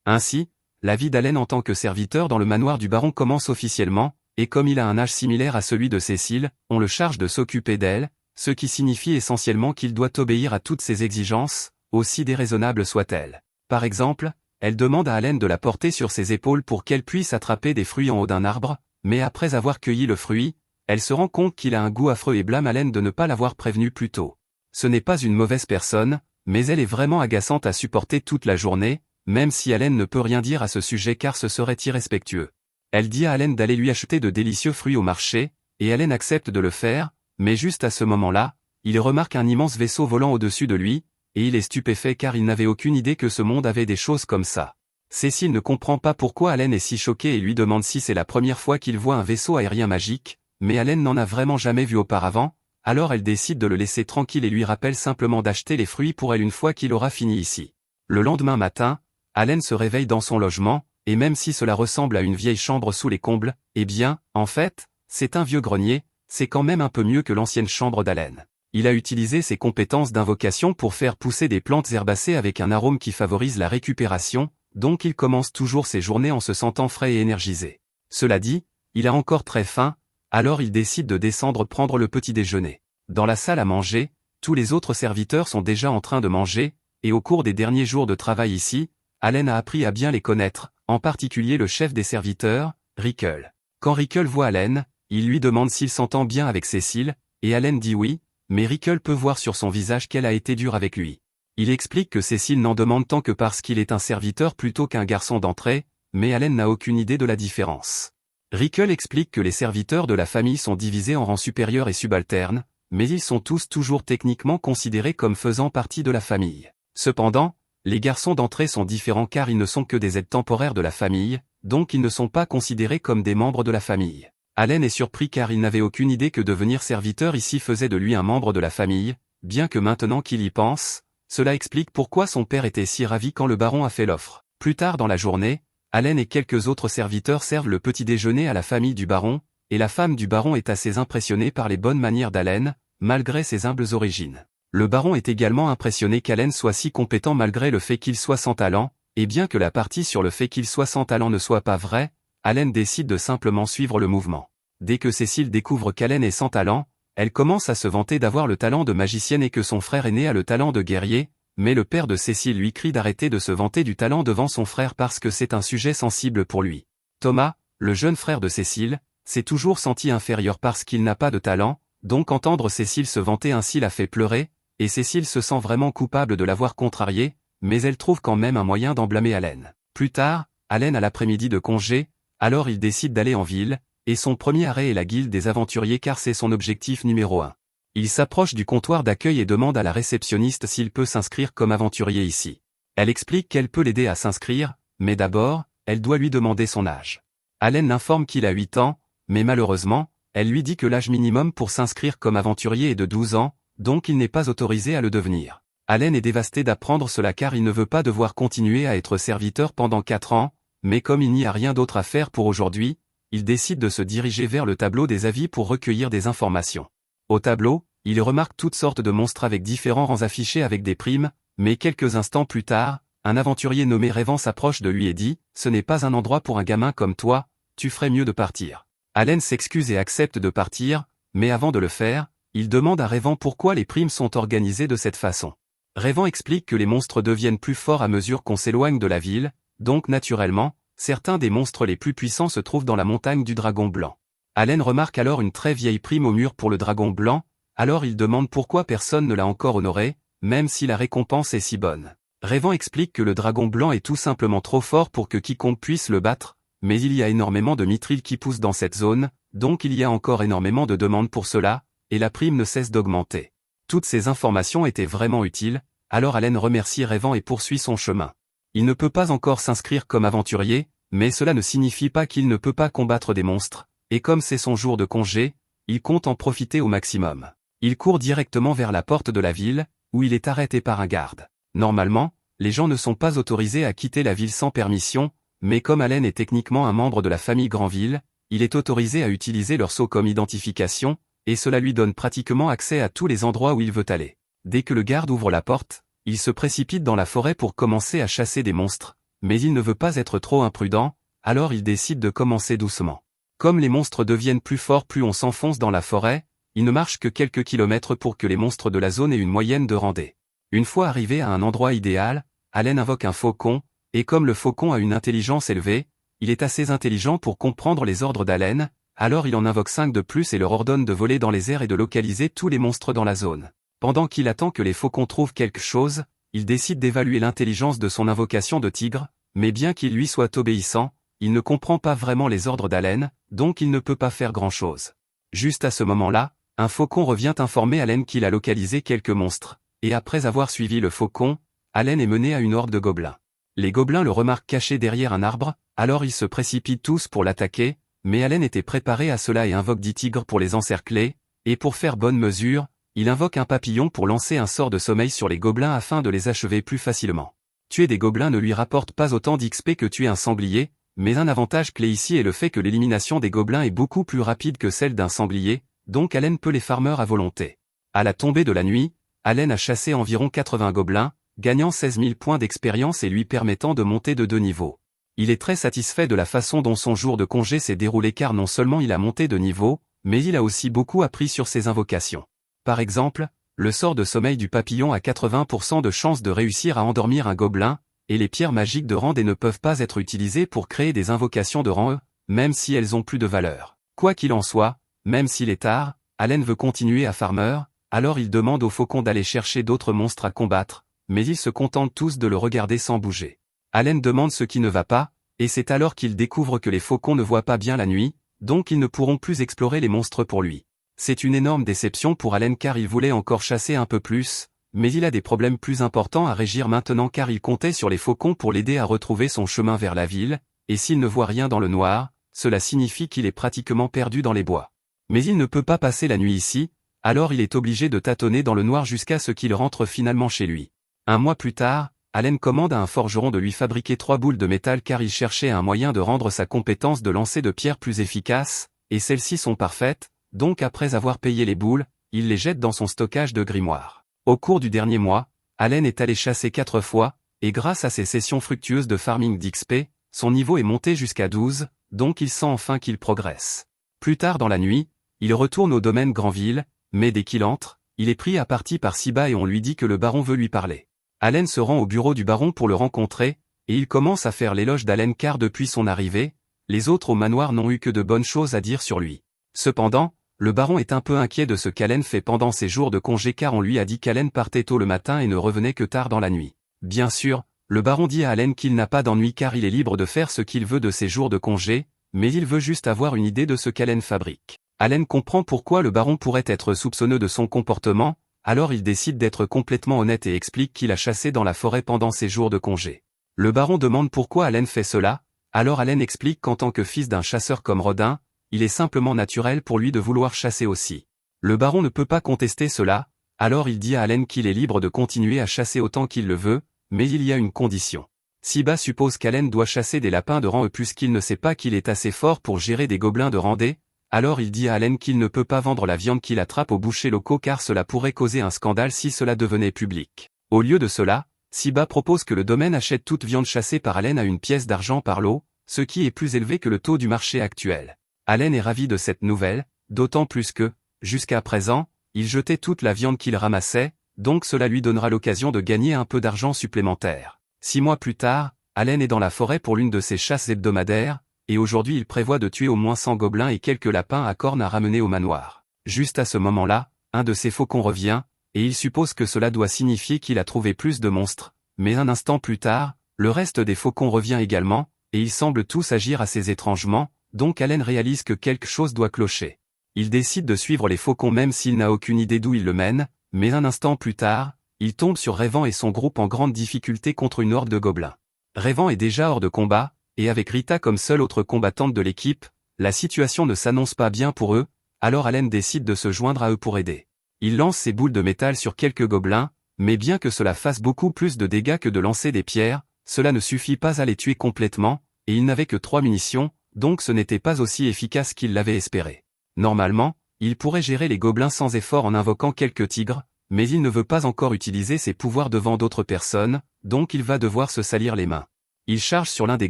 Ainsi, la vie d'Allen en tant que serviteur dans le manoir du baron commence officiellement, et comme il a un âge similaire à celui de Cécile, on le charge de s'occuper d'elle, ce qui signifie essentiellement qu'il doit obéir à toutes ses exigences, aussi déraisonnables soient-elles. Par exemple, elle demande à Allen de la porter sur ses épaules pour qu'elle puisse attraper des fruits en haut d'un arbre, mais après avoir cueilli le fruit, elle se rend compte qu'il a un goût affreux et blâme Allen de ne pas l'avoir prévenu plus tôt. Ce n'est pas une mauvaise personne, mais elle est vraiment agaçante à supporter toute la journée, même si Allen ne peut rien dire à ce sujet car ce serait irrespectueux. Elle dit à Allen d'aller lui acheter de délicieux fruits au marché, et Allen accepte de le faire, mais juste à ce moment-là, il remarque un immense vaisseau volant au-dessus de lui, et il est stupéfait car il n'avait aucune idée que ce monde avait des choses comme ça. Cécile ne comprend pas pourquoi Allen est si choqué et lui demande si c'est la première fois qu'il voit un vaisseau aérien magique, mais Allen n'en a vraiment jamais vu auparavant, alors elle décide de le laisser tranquille et lui rappelle simplement d'acheter les fruits pour elle une fois qu'il aura fini ici. Le lendemain matin, Allen se réveille dans son logement, et même si cela ressemble à une vieille chambre sous les combles, eh bien, en fait, c'est un vieux grenier, c'est quand même un peu mieux que l'ancienne chambre d'Allen. Il a utilisé ses compétences d'invocation pour faire pousser des plantes herbacées avec un arôme qui favorise la récupération, donc il commence toujours ses journées en se sentant frais et énergisé. Cela dit, il a encore très faim, alors il décide de descendre prendre le petit déjeuner. Dans la salle à manger, tous les autres serviteurs sont déjà en train de manger, et au cours des derniers jours de travail ici, Allen a appris à bien les connaître, en particulier le chef des serviteurs, Rickle. Quand Rickle voit Allen, il lui demande s'il s'entend bien avec Cécile, et Allen dit oui, mais Rickle peut voir sur son visage qu'elle a été dure avec lui. Il explique que Cécile n'en demande tant que parce qu'il est un serviteur plutôt qu'un garçon d'entrée, mais Allen n'a aucune idée de la différence. Rickle explique que les serviteurs de la famille sont divisés en rangs supérieurs et subalternes, mais ils sont tous toujours techniquement considérés comme faisant partie de la famille. Cependant, les garçons d'entrée sont différents car ils ne sont que des aides temporaires de la famille, donc ils ne sont pas considérés comme des membres de la famille. Allen est surpris car il n'avait aucune idée que devenir serviteur ici faisait de lui un membre de la famille, bien que maintenant qu'il y pense, cela explique pourquoi son père était si ravi quand le baron a fait l'offre. Plus tard dans la journée, Allen et quelques autres serviteurs servent le petit déjeuner à la famille du baron, et la femme du baron est assez impressionnée par les bonnes manières d'Allen, malgré ses humbles origines. Le baron est également impressionné qu'Allen soit si compétent malgré le fait qu'il soit sans talent, et bien que la partie sur le fait qu'il soit sans talent ne soit pas vraie, Allen décide de simplement suivre le mouvement. Dès que Cécile découvre qu'Allen est sans talent, elle commence à se vanter d'avoir le talent de magicienne et que son frère aîné a le talent de guerrier, mais le père de Cécile lui crie d'arrêter de se vanter du talent devant son frère parce que c'est un sujet sensible pour lui. Thomas, le jeune frère de Cécile, s'est toujours senti inférieur parce qu'il n'a pas de talent, donc entendre Cécile se vanter ainsi la fait pleurer, et Cécile se sent vraiment coupable de l'avoir contrarié, mais elle trouve quand même un moyen d'en blâmer Allen. Plus tard, Allen a l'après-midi de congé, alors il décide d'aller en ville, et son premier arrêt est la guilde des aventuriers car c'est son objectif numéro 1. Il s'approche du comptoir d'accueil et demande à la réceptionniste s'il peut s'inscrire comme aventurier ici. Elle explique qu'elle peut l'aider à s'inscrire, mais d'abord, elle doit lui demander son âge. Allen l'informe qu'il a 8 ans, mais malheureusement, elle lui dit que l'âge minimum pour s'inscrire comme aventurier est de 12 ans, donc il n'est pas autorisé à le devenir. Allen est dévasté d'apprendre cela car il ne veut pas devoir continuer à être serviteur pendant 4 ans, mais comme il n'y a rien d'autre à faire pour aujourd'hui, il décide de se diriger vers le tableau des avis pour recueillir des informations. Au tableau, il remarque toutes sortes de monstres avec différents rangs affichés avec des primes, mais quelques instants plus tard, un aventurier nommé Rêvant s'approche de lui et dit « Ce n'est pas un endroit pour un gamin comme toi, tu ferais mieux de partir ». Allen s'excuse et accepte de partir, mais avant de le faire, il demande à Rêvant pourquoi les primes sont organisées de cette façon. Rêvant explique que les monstres deviennent plus forts à mesure qu'on s'éloigne de la ville, donc naturellement, certains des monstres les plus puissants se trouvent dans la montagne du dragon blanc. Allen remarque alors une très vieille prime au mur pour le dragon blanc, Alors il demande pourquoi personne ne l'a encore honoré, même si la récompense est si bonne. Rêvant explique que le dragon blanc est tout simplement trop fort pour que quiconque puisse le battre, mais il y a énormément de mithril qui poussent dans cette zone, donc il y a encore énormément de demandes pour cela, et la prime ne cesse d'augmenter. Toutes ces informations étaient vraiment utiles, alors Allen remercie Rêvant et poursuit son chemin. Il ne peut pas encore s'inscrire comme aventurier, mais cela ne signifie pas qu'il ne peut pas combattre des monstres, et comme c'est son jour de congé, il compte en profiter au maximum. Il court directement vers la porte de la ville, où il est arrêté par un garde. Normalement, les gens ne sont pas autorisés à quitter la ville sans permission, mais comme Allen est techniquement un membre de la famille Granville, il est autorisé à utiliser leur sceau comme identification, et cela lui donne pratiquement accès à tous les endroits où il veut aller. Dès que le garde ouvre la porte, il se précipite dans la forêt pour commencer à chasser des monstres, mais il ne veut pas être trop imprudent, alors il décide de commencer doucement. Comme les monstres deviennent plus forts plus on s'enfonce dans la forêt, il ne marche que quelques kilomètres pour que les monstres de la zone aient une moyenne de randée. Une fois arrivé à un endroit idéal, Allen invoque un faucon, et comme le faucon a une intelligence élevée, il est assez intelligent pour comprendre les ordres d'Allen, alors il en invoque 5 de plus et leur ordonne de voler dans les airs et de localiser tous les monstres dans la zone. Pendant qu'il attend que les faucons trouvent quelque chose, il décide d'évaluer l'intelligence de son invocation de tigre, mais bien qu'il lui soit obéissant, il ne comprend pas vraiment les ordres d'Allen, donc il ne peut pas faire grand-chose. Juste à ce moment-là, un faucon revient informer Allen qu'il a localisé quelques monstres, et après avoir suivi le faucon, Allen est mené à une horde de gobelins. Les gobelins le remarquent caché derrière un arbre, alors ils se précipitent tous pour l'attaquer, mais Allen était préparé à cela et invoque 10 tigres pour les encercler, et pour faire bonne mesure, il invoque un papillon pour lancer un sort de sommeil sur les gobelins afin de les achever plus facilement. Tuer des gobelins ne lui rapporte pas autant d'XP que tuer un sanglier, mais un avantage clé ici est le fait que l'élimination des gobelins est beaucoup plus rapide que celle d'un sanglier, donc Allen peut les farmer à volonté. À la tombée de la nuit, Allen a chassé environ 80 gobelins, gagnant 16 000 points d'expérience et lui permettant de monter de 2 niveaux. Il est très satisfait de la façon dont son jour de congé s'est déroulé car non seulement il a monté de niveau, mais il a aussi beaucoup appris sur ses invocations. Par exemple, le sort de sommeil du papillon a 80% de chance de réussir à endormir un gobelin, et les pierres magiques de rang D ne peuvent pas être utilisées pour créer des invocations de rang E, même si elles ont plus de valeur. Quoi qu'il en soit, même s'il est tard, Allen veut continuer à farmer, alors il demande au faucon d'aller chercher d'autres monstres à combattre, mais ils se contentent tous de le regarder sans bouger. Allen demande ce qui ne va pas, et c'est alors qu'il découvre que les faucons ne voient pas bien la nuit, donc ils ne pourront plus explorer les monstres pour lui. C'est une énorme déception pour Allen car il voulait encore chasser un peu plus, mais il a des problèmes plus importants à régir maintenant car il comptait sur les faucons pour l'aider à retrouver son chemin vers la ville, et s'il ne voit rien dans le noir, cela signifie qu'il est pratiquement perdu dans les bois. Mais il ne peut pas passer la nuit ici, alors il est obligé de tâtonner dans le noir jusqu'à ce qu'il rentre finalement chez lui. Un mois plus tard, Allen commande à un forgeron de lui fabriquer 3 boules de métal car il cherchait un moyen de rendre sa compétence de lancer de pierre plus efficace, et celles-ci sont parfaites, donc après avoir payé les boules, il les jette dans son stockage de grimoire. Au cours du dernier mois, Allen est allé chasser 4 fois, et grâce à ses sessions fructueuses de farming d'XP, son niveau est monté jusqu'à 12, donc il sent enfin qu'il progresse. Plus tard dans la nuit, il retourne au domaine Granville, mais dès qu'il entre, il est pris à partie par Siba et on lui dit que le baron veut lui parler. Allen se rend au bureau du baron pour le rencontrer, et il commence à faire l'éloge d'Allen car depuis son arrivée, les autres au manoir n'ont eu que de bonnes choses à dire sur lui. Cependant, le baron est un peu inquiet de ce qu'Allen fait pendant ses jours de congé car on lui a dit qu'Allen partait tôt le matin et ne revenait que tard dans la nuit. Bien sûr, le baron dit à Allen qu'il n'a pas d'ennui car il est libre de faire ce qu'il veut de ses jours de congé, mais il veut juste avoir une idée de ce qu'Allen fabrique. Allen comprend pourquoi le baron pourrait être soupçonneux de son comportement, alors il décide d'être complètement honnête et explique qu'il a chassé dans la forêt pendant ses jours de congé. Le baron demande pourquoi Allen fait cela, alors Allen explique qu'en tant que fils d'un chasseur comme Rodin, il est simplement naturel pour lui de vouloir chasser aussi. Le baron ne peut pas contester cela, alors il dit à Allen qu'il est libre de continuer à chasser autant qu'il le veut, mais il y a une condition. Siba suppose qu'Allen doit chasser des lapins de rang E puisqu'il ne sait pas qu'il est assez fort pour gérer des gobelins de rang D, alors il dit à Allen qu'il ne peut pas vendre la viande qu'il attrape aux bouchers locaux car cela pourrait causer un scandale si cela devenait public. Au lieu de cela, Siba propose que le domaine achète toute viande chassée par Allen à une pièce d'argent par lot, ce qui est plus élevé que le taux du marché actuel. Allen est ravi de cette nouvelle, d'autant plus que, jusqu'à présent, il jetait toute la viande qu'il ramassait, donc cela lui donnera l'occasion de gagner un peu d'argent supplémentaire. 6 mois plus tard, Allen est dans la forêt pour l'une de ses chasses hebdomadaires, et aujourd'hui il prévoit de tuer au moins 100 gobelins et quelques lapins à cornes à ramener au manoir. Juste à ce moment-là, un de ses faucons revient, et il suppose que cela doit signifier qu'il a trouvé plus de monstres, mais un instant plus tard, le reste des faucons revient également, et ils semblent tous agir assez étrangement, donc Allen réalise que quelque chose doit clocher. Il décide de suivre les faucons même s'il n'a aucune idée d'où ils le mènent, mais un instant plus tard, il tombe sur Rayvan et son groupe en grande difficulté contre une horde de gobelins. Rayvan est déjà hors de combat, et avec Rita comme seule autre combattante de l'équipe, la situation ne s'annonce pas bien pour eux, alors Allen décide de se joindre à eux pour aider. Il lance ses boules de métal sur quelques gobelins, mais bien que cela fasse beaucoup plus de dégâts que de lancer des pierres, cela ne suffit pas à les tuer complètement, et il n'avait que 3 munitions, donc ce n'était pas aussi efficace qu'il l'avait espéré. Normalement, il pourrait gérer les gobelins sans effort en invoquant quelques tigres, mais il ne veut pas encore utiliser ses pouvoirs devant d'autres personnes, donc il va devoir se salir les mains. Il charge sur l'un des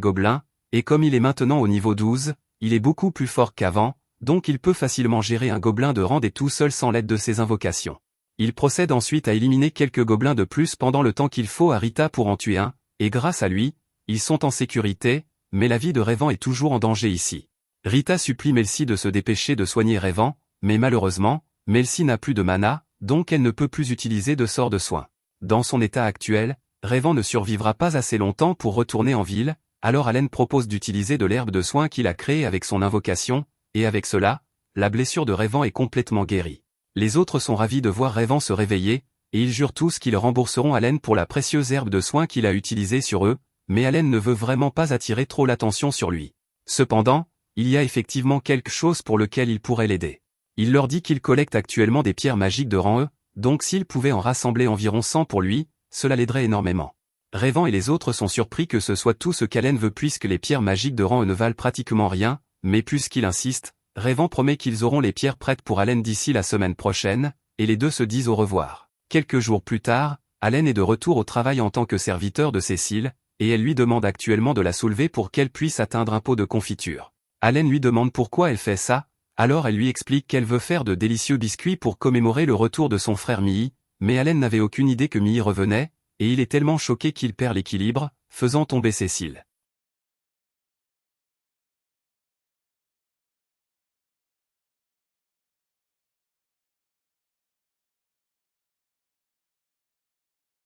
gobelins, et comme il est maintenant au niveau 12, il est beaucoup plus fort qu'avant, donc il peut facilement gérer un gobelin de rang D tout seul sans l'aide de ses invocations. Il procède ensuite à éliminer quelques gobelins de plus pendant le temps qu'il faut à Rita pour en tuer un, et grâce à lui, ils sont en sécurité, mais la vie de Rayvan est toujours en danger ici. Rita supplie Melcy de se dépêcher de soigner Rayvan, mais malheureusement, Melcy n'a plus de mana, donc elle ne peut plus utiliser de sort de soin. Dans son état actuel, Rayvan ne survivra pas assez longtemps pour retourner en ville, alors Allen propose d'utiliser de l'herbe de soin qu'il a créée avec son invocation, et avec cela, la blessure de Rayvan est complètement guérie. Les autres sont ravis de voir Rayvan se réveiller, et ils jurent tous qu'ils rembourseront Allen pour la précieuse herbe de soin qu'il a utilisée sur eux, mais Allen ne veut vraiment pas attirer trop l'attention sur lui. Cependant, il y a effectivement quelque chose pour lequel il pourrait l'aider. Il leur dit qu'il collecte actuellement des pierres magiques de rang E, donc s'il pouvait en rassembler environ 100 pour lui, cela l'aiderait énormément. Rayvan et les autres sont surpris que ce soit tout ce qu'Allen veut puisque les pierres magiques de rang E ne valent pratiquement rien, mais puisqu'il insiste, Rayvan promet qu'ils auront les pierres prêtes pour Allen d'ici la semaine prochaine, et les deux se disent au revoir. Quelques jours plus tard, Allen est de retour au travail en tant que serviteur de Cécile, et elle lui demande actuellement de la soulever pour qu'elle puisse atteindre un pot de confiture. Allen lui demande pourquoi elle fait ça, alors elle lui explique qu'elle veut faire de délicieux biscuits pour commémorer le retour de son frère Mii, mais Allen n'avait aucune idée que Mii revenait, et il est tellement choqué qu'il perd l'équilibre, faisant tomber Cécile.